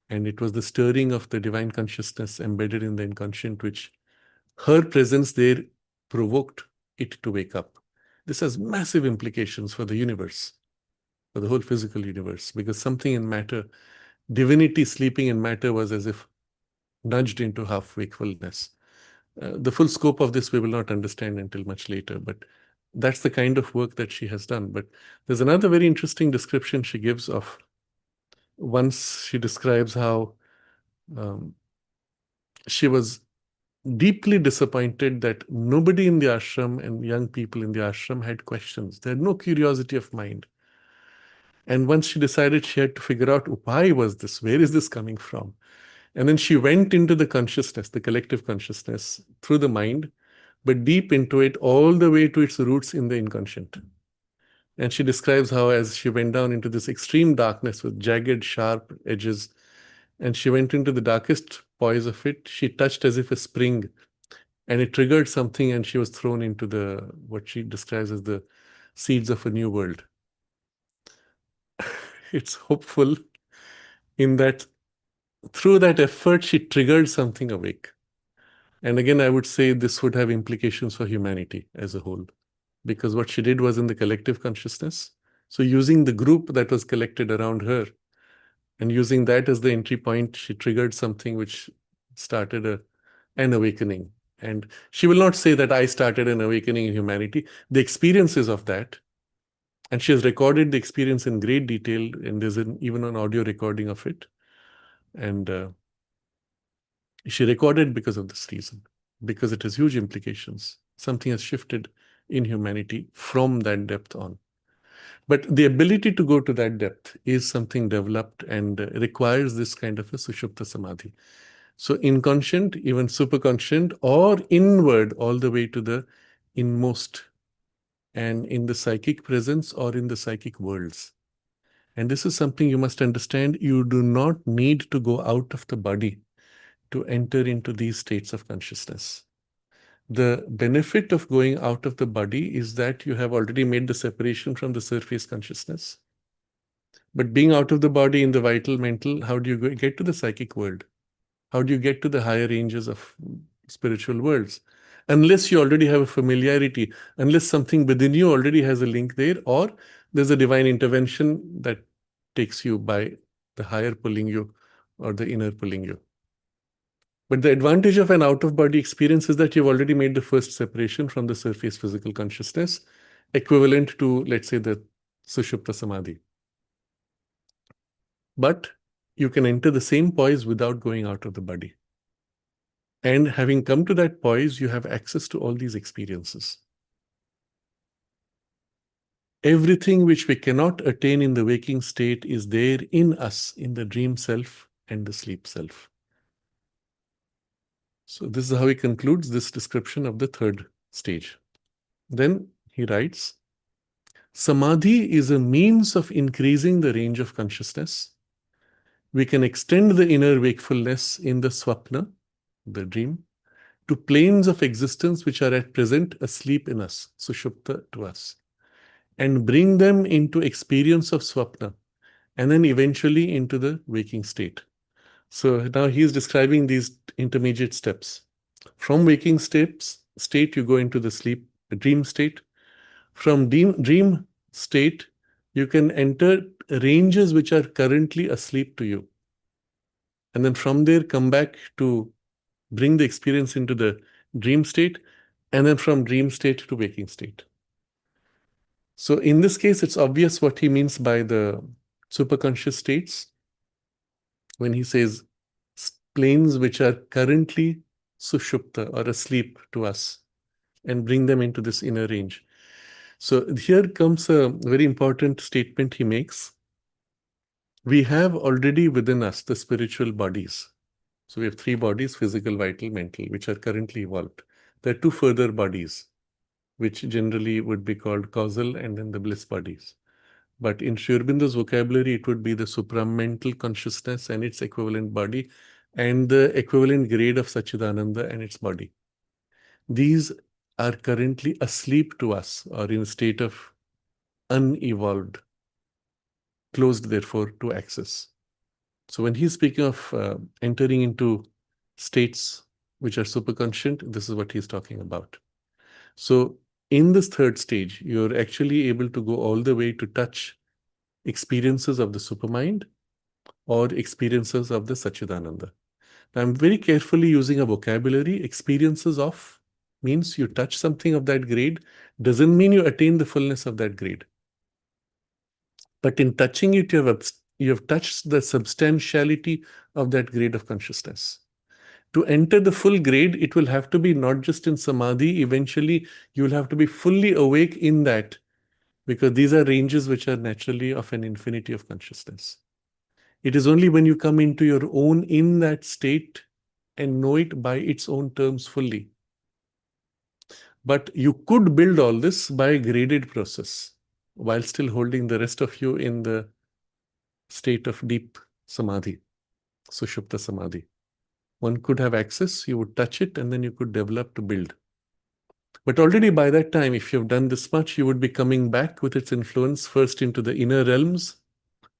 And it was the stirring of the divine consciousness embedded in the inconscient, which her presence there provoked it to wake up. This has massive implications for the universe, for the whole physical universe, because something in matter, divinity sleeping in matter, was as if nudged into half wakefulness. The full scope of this we will not understand until much later, but that's the kind of work that she has done. But there's another very interesting description she gives of, once she describes how she was deeply disappointed that nobody in the ashram and young people in the ashram had questions. They had no curiosity of mind. And once she decided she had to figure out why was this, where is this coming from? And then she went into the consciousness, the collective consciousness, through the mind, but deep into it, all the way to its roots in the inconscient. And she describes how, as she went down into this extreme darkness with jagged, sharp edges, and she went into the darkest poise of it, she touched as if a spring, and it triggered something, and she was thrown into the, what she describes as the seeds of a new world. It's hopeful, in that through that effort, she triggered something awake. And again, I would say this would have implications for humanity as a whole, because what she did was in the collective consciousness. So using the group that was collected around her and using that as the entry point, she triggered something which started an awakening. And she will not say that I started an awakening in humanity. The experiences of that, and she has recorded the experience in great detail, and there's even an audio recording of it. And she recorded because of this reason, because it has huge implications. Something has shifted in humanity from that depth on. But the ability to go to that depth is something developed and requires this kind of a Sushupta Samadhi. So inconscient, even superconscient, or inward all the way to the inmost and in the psychic presence or in the psychic worlds. And this is something you must understand. You do not need to go out of the body to enter into these states of consciousness. The benefit of going out of the body is that you have already made the separation from the surface consciousness. But being out of the body in the vital, mental, how do you get to the psychic world? How do you get to the higher ranges of spiritual worlds? Unless you already have a familiarity, unless something within you already has a link there, or there's a divine intervention that takes you by the higher pulling you or the inner pulling you. But the advantage of an out-of-body experience is that you've already made the first separation from the surface physical consciousness, equivalent to, let's say, the Sushupta Samadhi. But you can enter the same poise without going out of the body. And having come to that poise, you have access to all these experiences. Everything which we cannot attain in the waking state is there in us, in the dream self and the sleep self. So this is how he concludes this description of the third stage. Then he writes, Samadhi is a means of increasing the range of consciousness. We can extend the inner wakefulness in the swapna, the dream, to planes of existence which are at present asleep in us, sushupta to us, and bring them into experience of swapna, and then eventually into the waking state. So now he's describing these intermediate steps. From waking state, you go into the sleep, dream state. From dream state, you can enter ranges which are currently asleep to you. And then from there, come back to bring the experience into the dream state, and then from dream state to waking state. So in this case, it's obvious what he means by the superconscious states when he says planes which are currently sushupta or asleep to us, and bring them into this inner range. So here comes a very important statement he makes. We have already within us the spiritual bodies. So we have three bodies, physical, vital, mental, which are currently evolved. There are two further bodies, which generally would be called causal and then the bliss bodies. But in Sri Aurobindo's vocabulary, it would be the supramental consciousness and its equivalent body, and the equivalent grade of Satchidananda and its body. These are currently asleep to us or in a state of unevolved, closed therefore to access. So when he's speaking of entering into states which are superconscient, this is what he's talking about. So in this third stage, you're actually able to go all the way to touch experiences of the supermind or experiences of the Satchidananda. Now, I'm very carefully using a vocabulary. Experiences of means you touch something of that grade, doesn't mean you attain the fullness of that grade. But in touching it, you have touched the substantiality of that grade of consciousness. To enter the full grade, it will have to be not just in samadhi. Eventually, you will have to be fully awake in that, because these are ranges which are naturally of an infinity of consciousness. It is only when you come into your own in that state and know it by its own terms fully. But you could build all this by a graded process while still holding the rest of you in the state of deep samadhi, sushupta samadhi. One could have access, you would touch it, and then you could develop to build. But already by that time, if you've done this much, you would be coming back with its influence first into the inner realms,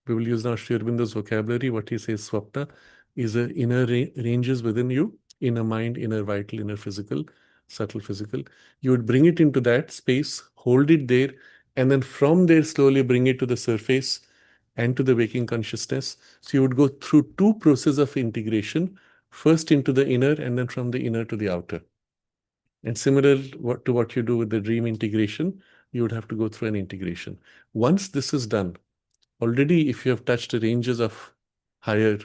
we will use now Sri Aurobindo's vocabulary. What he says, swapna, is a inner ranges within you, inner mind, inner vital, inner physical, subtle physical. You would bring it into that space, hold it there, and then from there slowly bring it to the surface and to the waking consciousness. So you would go through two processes of integration, first into the inner and then from the inner to the outer. And similar to what you do with the dream integration, you would have to go through an integration. Once this is done, already if you have touched the ranges of higher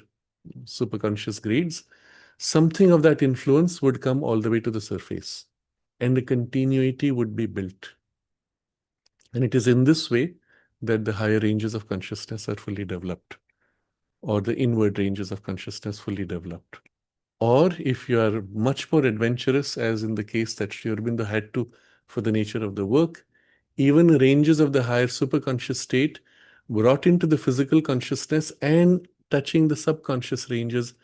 superconscious grades, something of that influence would come all the way to the surface and the continuity would be built. And it is in this way that the higher ranges of consciousness are fully developed, or the inward ranges of consciousness fully developed. Or if you are much more adventurous, as in the case that Sri Aurobindo had to for the nature of the work, even ranges of the higher superconscious state brought into the physical consciousness and touching the subconscious ranges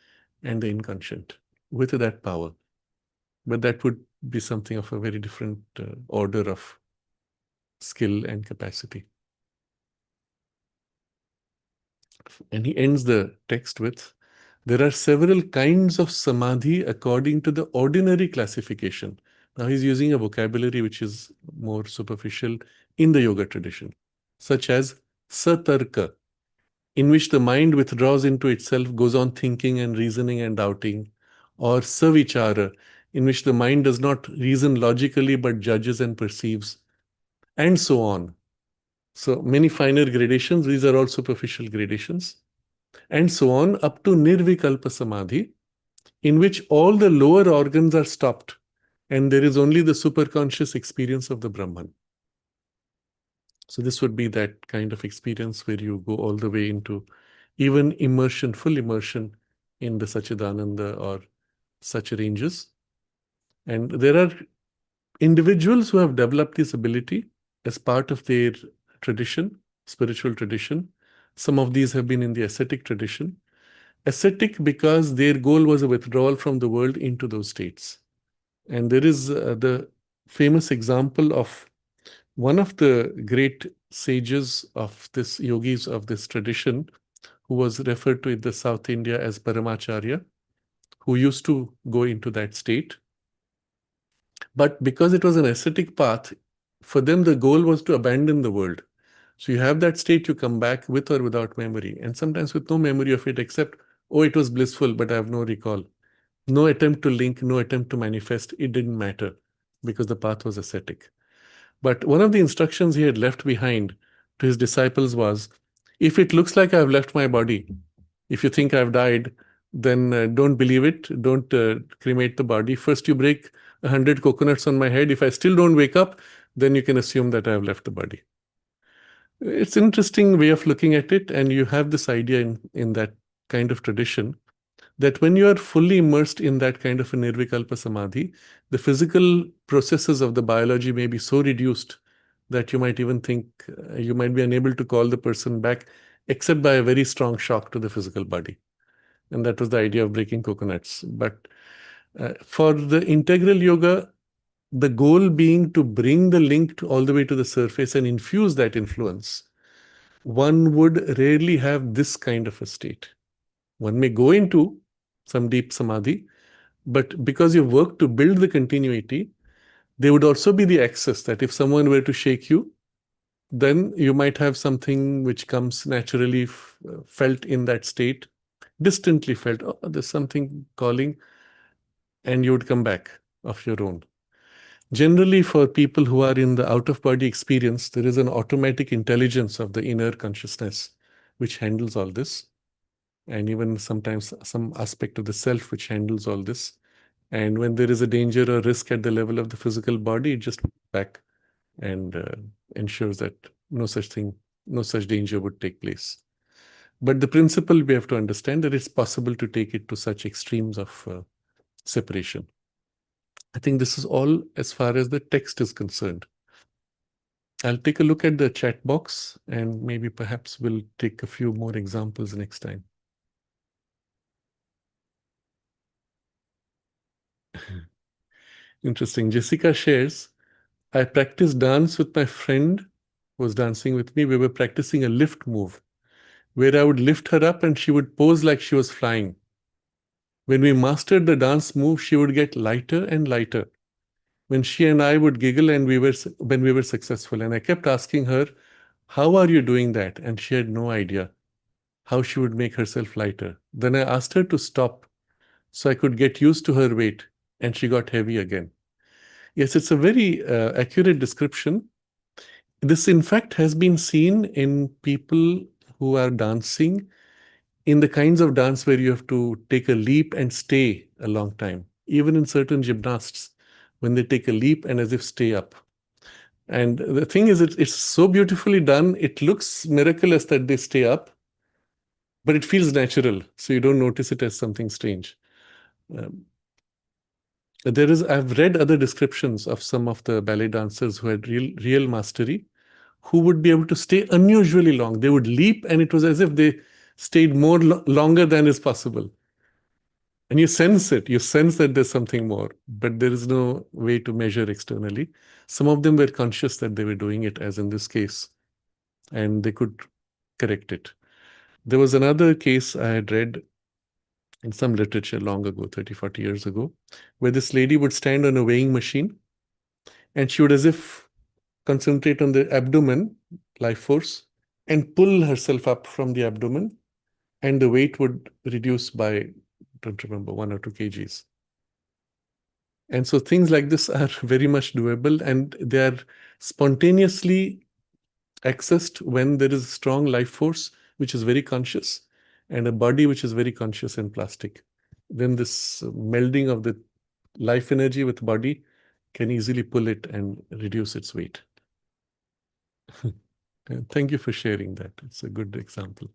and the inconscient with that power. But that would be something of a very different order of skill and capacity. And he ends the text with, there are several kinds of samadhi according to the ordinary classification. Now he's using a vocabulary which is more superficial in the yoga tradition, such as satarka, in which the mind withdraws into itself, goes on thinking and reasoning and doubting, or savichara, in which the mind does not reason logically but judges and perceives, and so on. So many finer gradations, these are all superficial gradations, and so on up to nirvikalpa samadhi, in which all the lower organs are stopped and there is only the superconscious experience of the Brahman. So this would be that kind of experience where you go all the way into even immersion, full immersion in the Sachidananda or such ranges. And there are individuals who have developed this ability as part of their tradition, spiritual tradition. Some of these have been in the ascetic tradition. Ascetic because their goal was a withdrawal from the world into those states. And there is the famous example of one of the great sages of this, yogis of this tradition, who was referred to in the South India as Paramacharya, who used to go into that state. But because it was an ascetic path, for them the goal was to abandon the world. So you have that state, you come back with or without memory, and sometimes with no memory of it except, oh, it was blissful, but I have no recall. No attempt to link, no attempt to manifest. It didn't matter because the path was ascetic. But one of the instructions he had left behind to his disciples was, if it looks like I've left my body, if you think I've died, then don't believe it. Don't cremate the body. First you break 100 coconuts on my head. If I still don't wake up, then you can assume that I've left the body. It's an interesting way of looking at it. And you have this idea in that kind of tradition that when you are fully immersed in that kind of a nirvikalpa samadhi, the physical processes of the biology may be so reduced that you might even think you might be unable to call the person back except by a very strong shock to the physical body. And that was the idea of breaking coconuts. But for the integral yoga, the goal being to bring the link all the way to the surface and infuse that influence, one would rarely have this kind of a state. One may go into some deep samadhi, but because you've worked to build the continuity, there would also be the access that if someone were to shake you, then you might have something which comes naturally felt in that state, distantly felt, oh, there's something calling, and you would come back of your own. Generally, for people who are in the out-of-body experience, there is an automatic intelligence of the inner consciousness which handles all this. And even sometimes some aspect of the self which handles all this. And when there is a danger or risk at the level of the physical body, it just back and ensures that no such thing, no such danger would take place. But the principle we have to understand that it's possible to take it to such extremes of separation. I think this is all as far as the text is concerned. I'll take a look at the chat box and maybe perhaps we'll take a few more examples next time. Interesting. Jessica shares, I practiced dance with my friend who was dancing with me. We were practicing a lift move. where I would lift her up and she would pose like she was flying. When we mastered the dance move, she would get lighter and lighter. When she and I would giggle and when we were successful. And I kept asking her, how are you doing that? And she had no idea how she would make herself lighter. Then I asked her to stop so I could get used to her weight, and she got heavy again. Yes, it's a very accurate description. This, in fact, has been seen in people who are dancing in the kinds of dance where you have to take a leap and stay a long time. Even in certain gymnasts, when they take a leap and as if stay up. And the thing is, it's so beautifully done, it looks miraculous that they stay up, but it feels natural, so you don't notice it as something strange. Um, I've read other descriptions of some of the ballet dancers who had real mastery, who would be able to stay unusually long. They would leap, and it was as if they stayed more longer than is possible. And you sense it. You sense that there's something more, but there is no way to measure externally. Some of them were conscious that they were doing it, as in this case, and they could correct it. There was another case I had read in some literature long ago, 30, 40 years ago, where this lady would stand on a weighing machine and she would as if concentrate on the abdomen, life force, and pull herself up from the abdomen, and the weight would reduce by, don't remember, 1 or 2 kgs. And so things like this are very much doable, and they are spontaneously accessed when there is a strong life force, which is very conscious, and a body which is very conscious and plastic. Then this melding of the life energy with body can easily pull it and reduce its weight. Thank you for sharing that. It's a good example.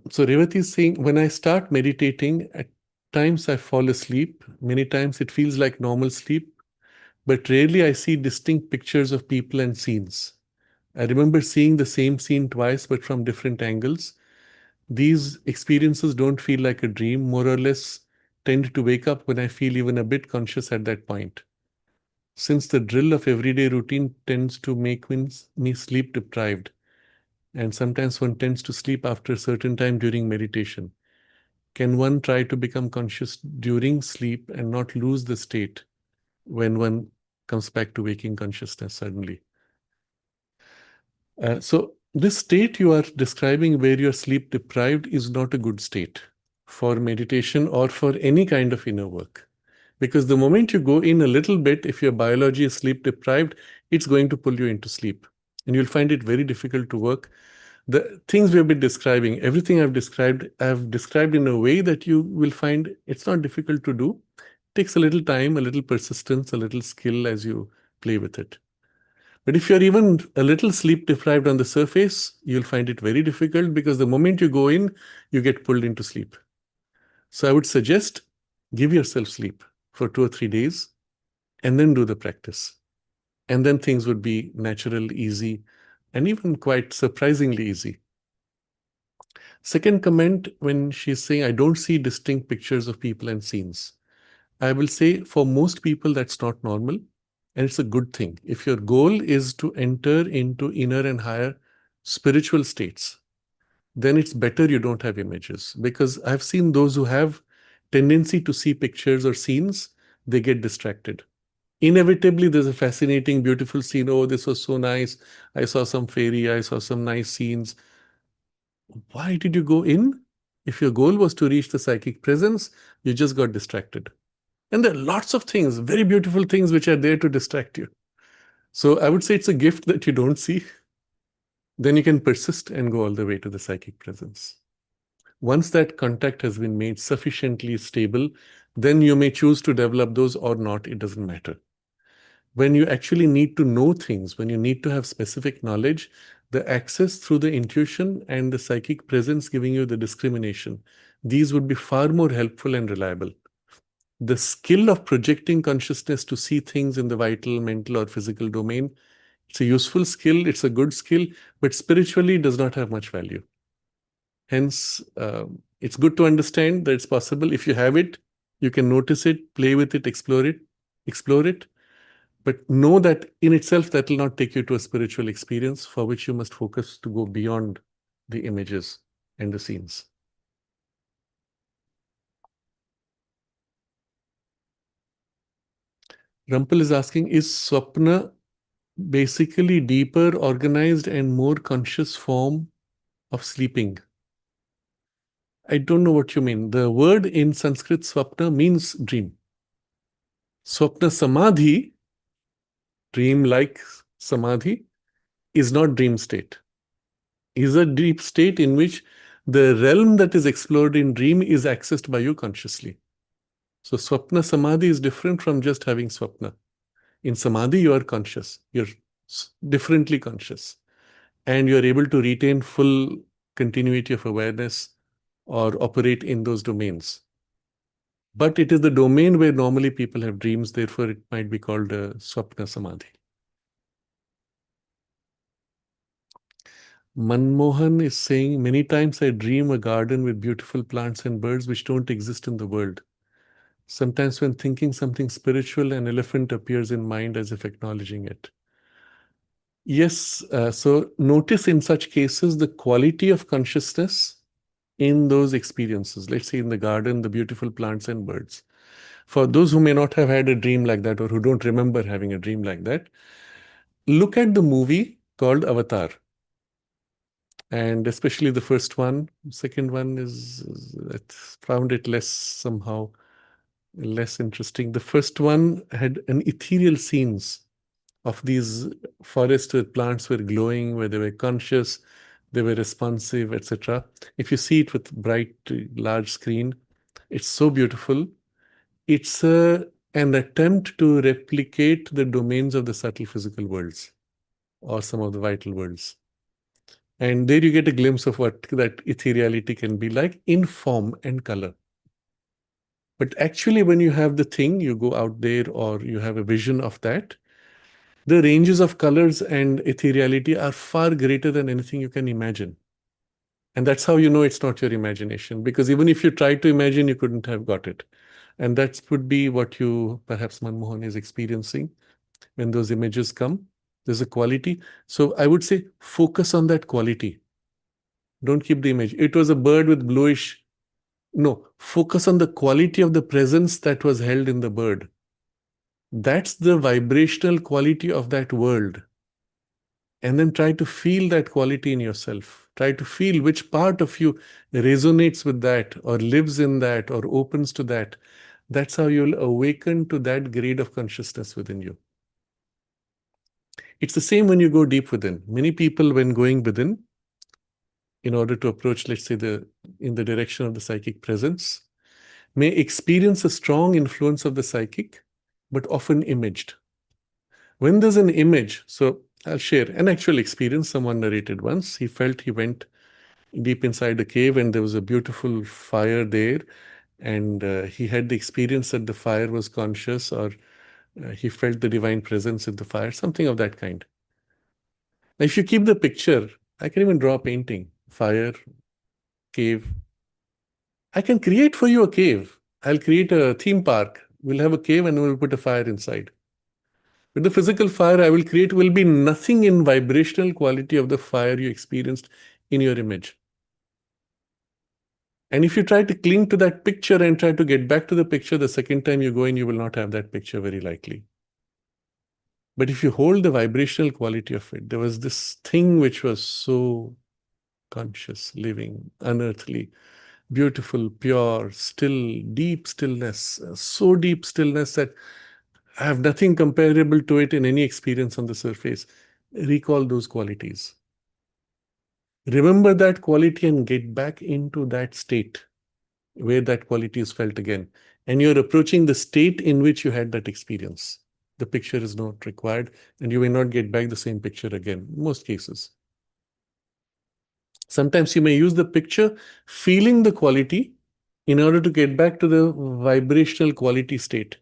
So Revati is saying, when I start meditating, at times I fall asleep. Many times it feels like normal sleep, but rarely I see distinct pictures of people and scenes. I remember seeing the same scene twice, but from different angles. These experiences don't feel like a dream, more or less tend to wake up when I feel even a bit conscious at that point. Since the drill of everyday routine tends to make me sleep deprived, and sometimes one tends to sleep after a certain time during meditation. Can one try to become conscious during sleep and not lose the state when one comes back to waking consciousness suddenly? So this state you are describing where you're sleep deprived is not a good state for meditation or for any kind of inner work. Because the moment you go in a little bit, if your biology is sleep deprived, it's going to pull you into sleep. And you'll find it very difficult to work. The things we've been describing, everything I've described in a way that you will find it's not difficult to do. It takes a little time, a little persistence, a little skill as you play with it. But if you're even a little sleep deprived on the surface, you'll find it very difficult because the moment you go in, you get pulled into sleep. So I would suggest give yourself sleep for 2 or 3 days and then do the practice. And then things would be natural, easy, and even quite surprisingly easy. Second comment, when she's saying, I don't see distinct pictures of people and scenes. I will say for most people, that's not normal. And it's a good thing. If your goal is to enter into inner and higher spiritual states, then it's better you don't have images. Because I've seen those who have tendency to see pictures or scenes, they get distracted. Inevitably, there's a fascinating, beautiful scene. Oh, this was so nice. I saw some fairy. I saw some nice scenes. Why did you go in? If your goal was to reach the psychic presence, you just got distracted. And there are lots of things, very beautiful things, which are there to distract you. So I would say it's a gift that you don't see. Then you can persist and go all the way to the psychic presence. Once that contact has been made sufficiently stable, then you may choose to develop those or not. It doesn't matter. When you actually need to know things, when you need to have specific knowledge, the access through the intuition and the psychic presence giving you the discrimination, these would be far more helpful and reliable. The skill of projecting consciousness to see things in the vital, mental, or physical domain, it's a useful skill, it's a good skill, but spiritually does not have much value. Hence, it's good to understand that it's possible. If you have it, You can notice it, play with it, explore it, but know that in itself that will not take you to a spiritual experience for which you must focus to go beyond the images and the scenes. Rampal is asking, is Swapna basically deeper, organized, and more conscious form of sleeping? I don't know what you mean. The word in Sanskrit, Swapna, means dream. Swapna Samadhi, dream like Samadhi, is not dream state. Is a deep state in which the realm that is explored in dream is accessed by you consciously. So Swapna Samadhi is different from just having Swapna. In Samadhi, you are conscious. You're differently conscious. And you're able to retain full continuity of awareness or operate in those domains. But it is the domain where normally people have dreams, therefore it might be called a Swapna Samadhi. Manmohan is saying, many times I dream a garden with beautiful plants and birds which don't exist in the world. Sometimes when thinking something spiritual, an elephant appears in mind as if acknowledging it. Yes, so notice in such cases the quality of consciousness in those experiences. Let's say in the garden, the beautiful plants and birds. For those who may not have had a dream like that or who don't remember having a dream like that, look at the movie called Avatar. And especially the first one. Second one I found it somehow less interesting. The first one had an ethereal scenes of these forests where plants were glowing, where they were conscious, they were responsive, etc. If you see it with bright, large screen, it's so beautiful. It's an attempt to replicate the domains of the subtle physical worlds or some of the vital worlds. And there you get a glimpse of what that ethereality can be like in form and color. But actually, when you have the thing, you go out there or you have a vision of that, the ranges of colors and ethereality are far greater than anything you can imagine. And that's how you know it's not your imagination, because even if you tried to imagine, you couldn't have got it. And that would be what you, perhaps Manmohan is experiencing when those images come. There's a quality. So I would say focus on that quality. Don't keep the image. It was a bird with bluish. No, focus on the quality of the presence that was held in the bird. That's the vibrational quality of that world. And then try to feel that quality in yourself. Try to feel which part of you resonates with that or lives in that or opens to that. That's how you'll awaken to that grade of consciousness within you. It's the same when you go deep within. Many people, when going within, in order to approach, let's say, in the direction of the psychic presence, may experience a strong influence of the psychic, but often imaged. When there's an image, so I'll share an actual experience someone narrated once. He felt he went deep inside a cave and there was a beautiful fire there. And he had the experience that the fire was conscious, or he felt the divine presence in the fire, something of that kind. Now, if you keep the picture, I can even draw a painting, fire, cave. I can create for you a cave. I'll create a theme park. We'll have a cave and we'll put a fire inside. But the physical fire I will create will be nothing in vibrational quality of the fire you experienced in your image. And if you try to cling to that picture and try to get back to the picture, the second time you go in, you will not have that picture very likely. But if you hold the vibrational quality of it, there was this thing which was so conscious, living, unearthly, beautiful, pure, still, deep stillness, so deep stillness that I have nothing comparable to it in any experience on the surface. Recall those qualities. Remember that quality and get back into that state where that quality is felt again. And you're approaching the state in which you had that experience. The picture is not required, and you may not get back the same picture again, in most cases. Sometimes you may use the picture, feeling the quality, in order to get back to the vibrational quality state.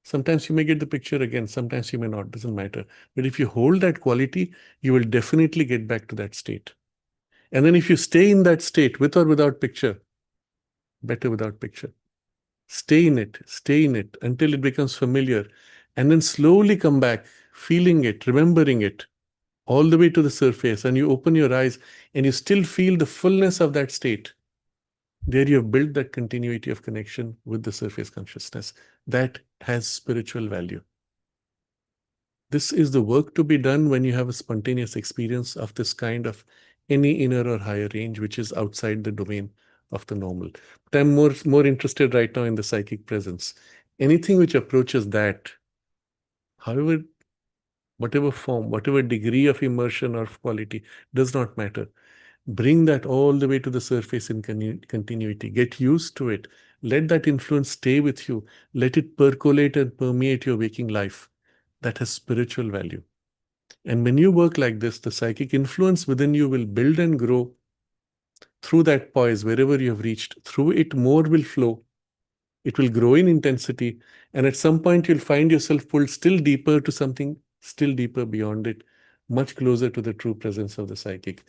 Sometimes you may get the picture again, sometimes you may not, doesn't matter. But if you hold that quality, you will definitely get back to that state. And then if you stay in that state, with or without picture, better without picture. Stay in it until it becomes familiar, and then slowly come back, feeling it, remembering it, all the way to the surface, and you open your eyes and you still feel the fullness of that state. There you have built that continuity of connection with the surface consciousness. That has spiritual value. This is the work to be done when you have a spontaneous experience of this kind of any inner or higher range, which is outside the domain of the normal. But I'm more interested right now in the psychic presence. Anything which approaches that, however, whatever form, whatever degree of immersion or quality, does not matter. Bring that all the way to the surface in continuity. Get used to it. Let that influence stay with you. Let it percolate and permeate your waking life. That has spiritual value. And when you work like this, the psychic influence within you will build and grow through that poise, wherever you have reached. Through it, more will flow. It will grow in intensity. And at some point, you'll find yourself pulled still deeper to something still deeper beyond it, much closer to the true presence of the psychic.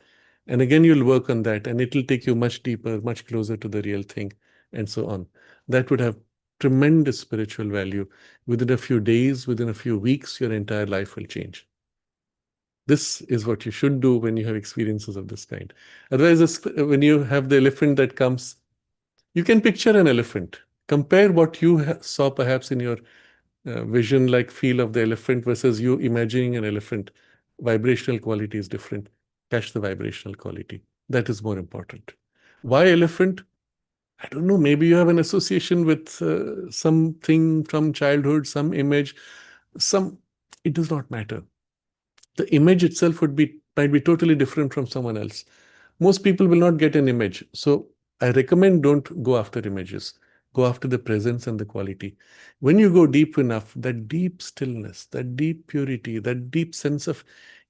And again, you'll work on that, and it'll take you much deeper, much closer to the real thing, and so on. That would have tremendous spiritual value. Within a few days, within a few weeks, your entire life will change. This is what you should do when you have experiences of this kind. Otherwise, when you have the elephant that comes, you can picture an elephant. Compare what you saw perhaps in your vision-like feel of the elephant versus you imagining an elephant. Vibrational quality is different. Catch the vibrational quality. That is more important. Why elephant? I don't know. Maybe you have an association with something from childhood, some image, some. It does not matter. The image itself might be totally different from someone else. Most people will not get an image. So I recommend don't go after images. Go after the presence and the quality. When you go deep enough, that deep stillness, that deep purity, that deep sense of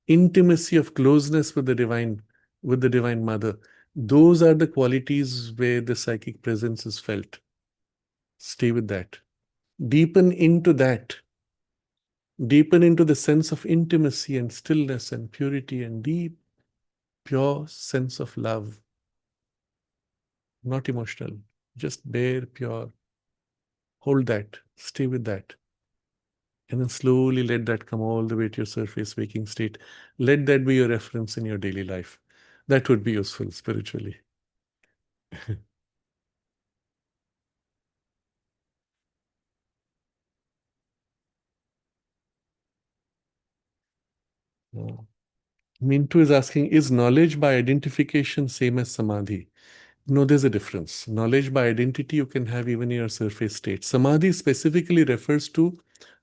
intimacy, of closeness with the Divine Mother, those are the qualities where the psychic presence is felt. Stay with that. Deepen into that. Deepen into the sense of intimacy and stillness and purity and deep, pure sense of love. Not emotional, just bare, pure. Hold that, stay with that. And then slowly let that come all the way to your surface waking state. Let that be your reference in your daily life. That would be useful spiritually. Mintu is asking, is knowledge by identification same as samadhi? No, there's a difference. Knowledge by identity you can have even in your surface state. Samadhi specifically refers to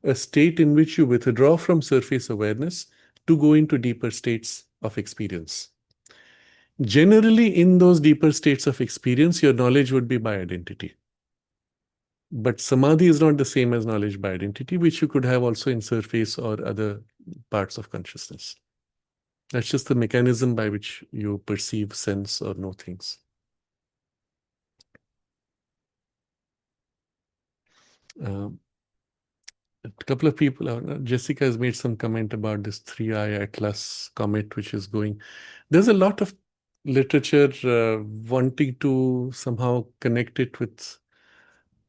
a state in which you withdraw from surface awareness to go into deeper states of experience. Generally, in those deeper states of experience, your knowledge would be by identity. But samadhi is not the same as knowledge by identity, which you could have also in surface or other parts of consciousness. That's just the mechanism by which you perceive, sense, or know things. A couple of people, Jessica has made some comment about this 3I Atlas comet, which is going. There's a lot of literature wanting to somehow connect it with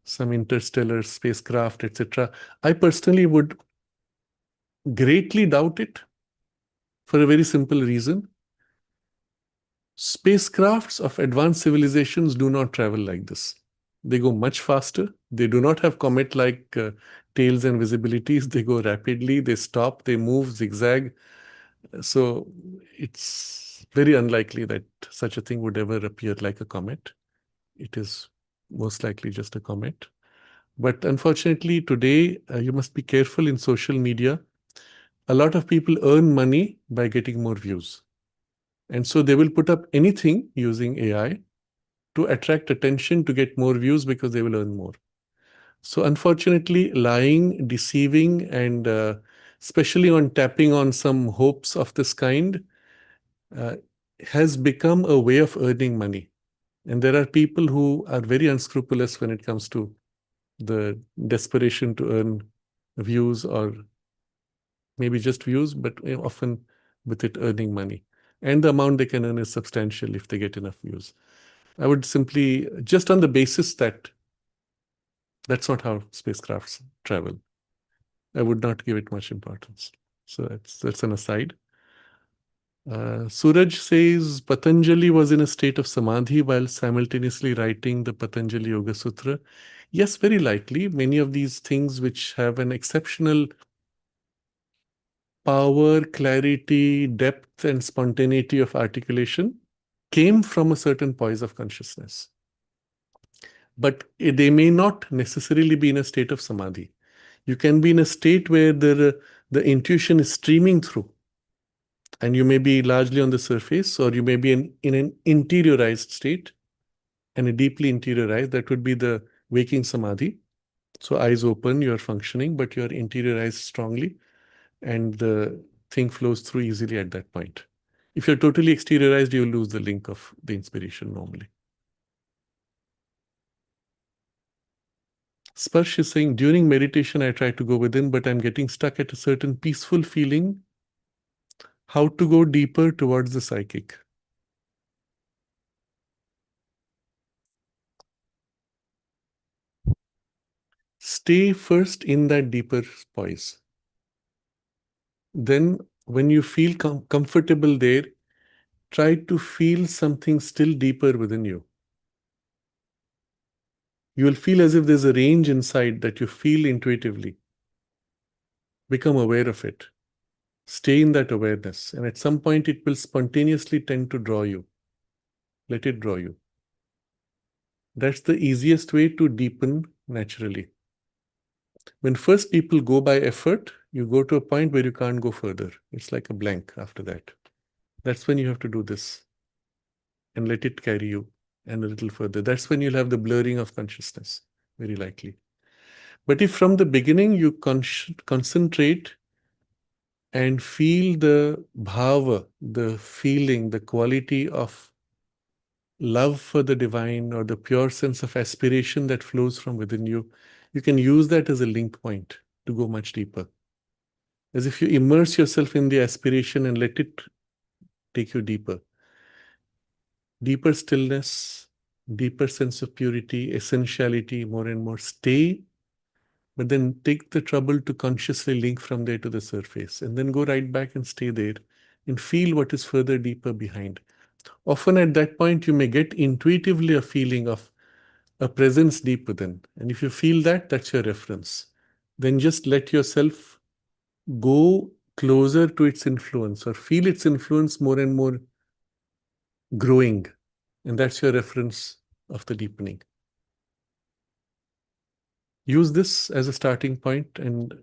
some interstellar spacecraft, etc. I personally would greatly doubt it for a very simple reason. Spacecrafts of advanced civilizations do not travel like this. They go much faster. They do not have comet-like tails and visibilities. They go rapidly. They stop. They move, zigzag. So it's very unlikely that such a thing would ever appear like a comet. It is most likely just a comet. But unfortunately, today, you must be careful in social media. A lot of people earn money by getting more views. And so they will put up anything using AI to attract attention to get more views because they will earn more. So unfortunately, lying, deceiving, and especially on tapping on some hopes of this kind has become a way of earning money. And there are people who are very unscrupulous when it comes to the desperation to earn views, or maybe just views, but often with it earning money. And the amount they can earn is substantial if they get enough views. I would simply, just on the basis that That's not how spacecrafts travel. I would not give it much importance. So that's an aside. Suraj says Patanjali was in a state of samadhi while simultaneously writing the Patanjali Yoga Sutra. Yes, very likely. Many of these things which have an exceptional power, clarity, depth, and spontaneity of articulation came from a certain poise of consciousness. But they may not necessarily be in a state of samadhi. You can be in a state where the intuition is streaming through, and you may be largely on the surface, or you may be in an interiorized state, and a deeply interiorized, that would be the waking samadhi. So eyes open, you're functioning, but you're interiorized strongly, and the thing flows through easily at that point. If you're totally exteriorized, you lose the link of the inspiration normally. Sparsh is saying, during meditation, I try to go within, but I'm getting stuck at a certain peaceful feeling. How to go deeper towards the psychic? Stay first in that deeper poise. Then, when you feel comfortable there, try to feel something still deeper within you. You will feel as if there's a range inside that you feel intuitively. Become aware of it. Stay in that awareness, and at some point it will spontaneously tend to draw you. Let it draw you. That's the easiest way to deepen naturally. When first people go by effort, you go to a point where you can't go further. It's like a blank after that. That's when you have to do this and let it carry you and a little further. That's when you'll have the blurring of consciousness, very likely. But if from the beginning you concentrate and feel the bhava, the feeling, the quality of love for the divine or the pure sense of aspiration that flows from within you, you can use that as a link point to go much deeper. As if you immerse yourself in the aspiration and let it take you deeper. Deeper stillness, deeper sense of purity, essentiality, more and more. Stay, but then take the trouble to consciously link from there to the surface, and then go right back and stay there and feel what is further deeper behind. Often at that point, you may get intuitively a feeling of a presence deep within. And if you feel that, that's your reference. Then just let yourself go closer to its influence or feel its influence more and more growing. And that's your reference of the deepening. Use this as a starting point and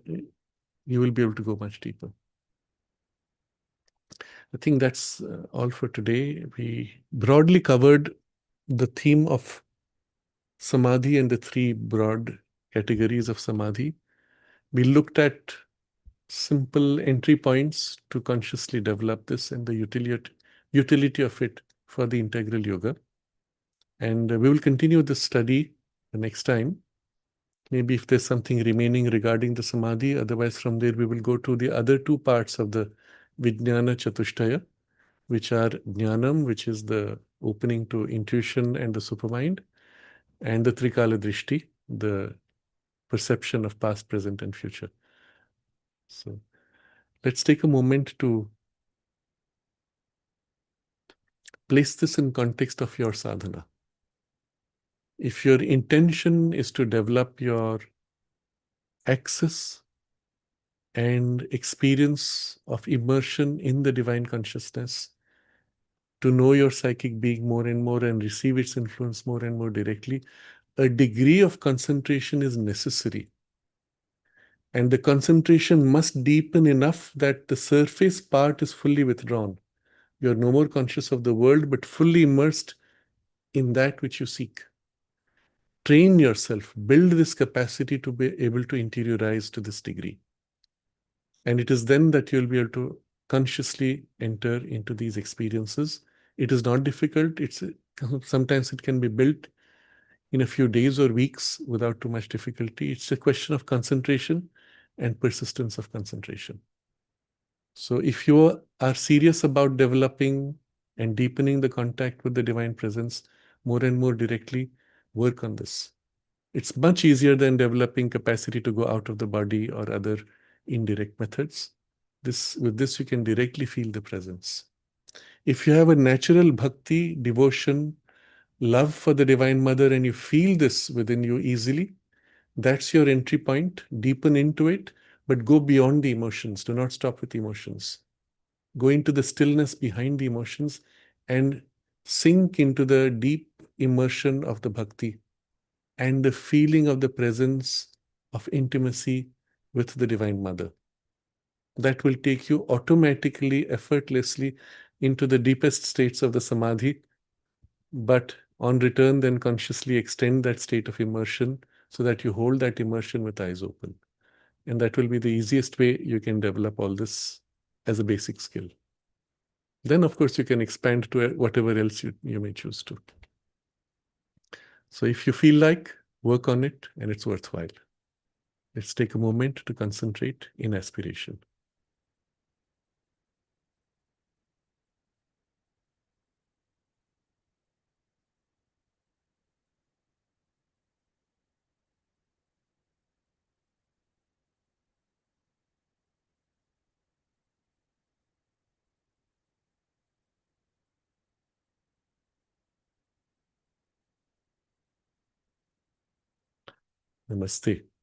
you will be able to go much deeper. I think that's all for today. We broadly covered the theme of Samadhi and the three broad categories of Samadhi. We looked at simple entry points to consciously develop this and the utility of it for the integral yoga. And we will continue this study the next time. Maybe if there's something remaining regarding the Samadhi, otherwise from there we will go to the other two parts of the Vijnana Chatushtaya, which are Jnanam, which is the opening to intuition and the supermind, and the Trikala Drishti, the perception of past, present, and future. So let's take a moment to place this in context of your sadhana. If your intention is to develop your access and experience of immersion in the divine consciousness, to know your psychic being more and more and receive its influence more and more directly, a degree of concentration is necessary. And the concentration must deepen enough that the surface part is fully withdrawn. You're no more conscious of the world, but fully immersed in that which you seek. Train yourself, build this capacity to be able to interiorize to this degree. And it is then that you'll be able to consciously enter into these experiences. It is not difficult. Sometimes it can be built in a few days or weeks without too much difficulty. It's a question of concentration and persistence of concentration. So if you are serious about developing and deepening the contact with the divine presence more and more directly, work on this. It's much easier than developing capacity to go out of the body or other indirect methods. With this, you can directly feel the presence. If you have a natural bhakti, devotion, love for the Divine Mother, and you feel this within you easily, that's your entry point. Deepen into it, but go beyond the emotions. Do not stop with emotions. Go into the stillness behind the emotions and sink into the deep immersion of the bhakti and the feeling of the presence of intimacy with the Divine Mother. That will take you automatically, effortlessly into the deepest states of the Samadhi. But on return, then consciously extend that state of immersion so that you hold that immersion with eyes open. And that will be the easiest way you can develop all this as a basic skill. Then, of course, you can expand to whatever else you may choose to. So if you feel like, work on it, and it's worthwhile. Let's take a moment to concentrate in aspiration. Namaste.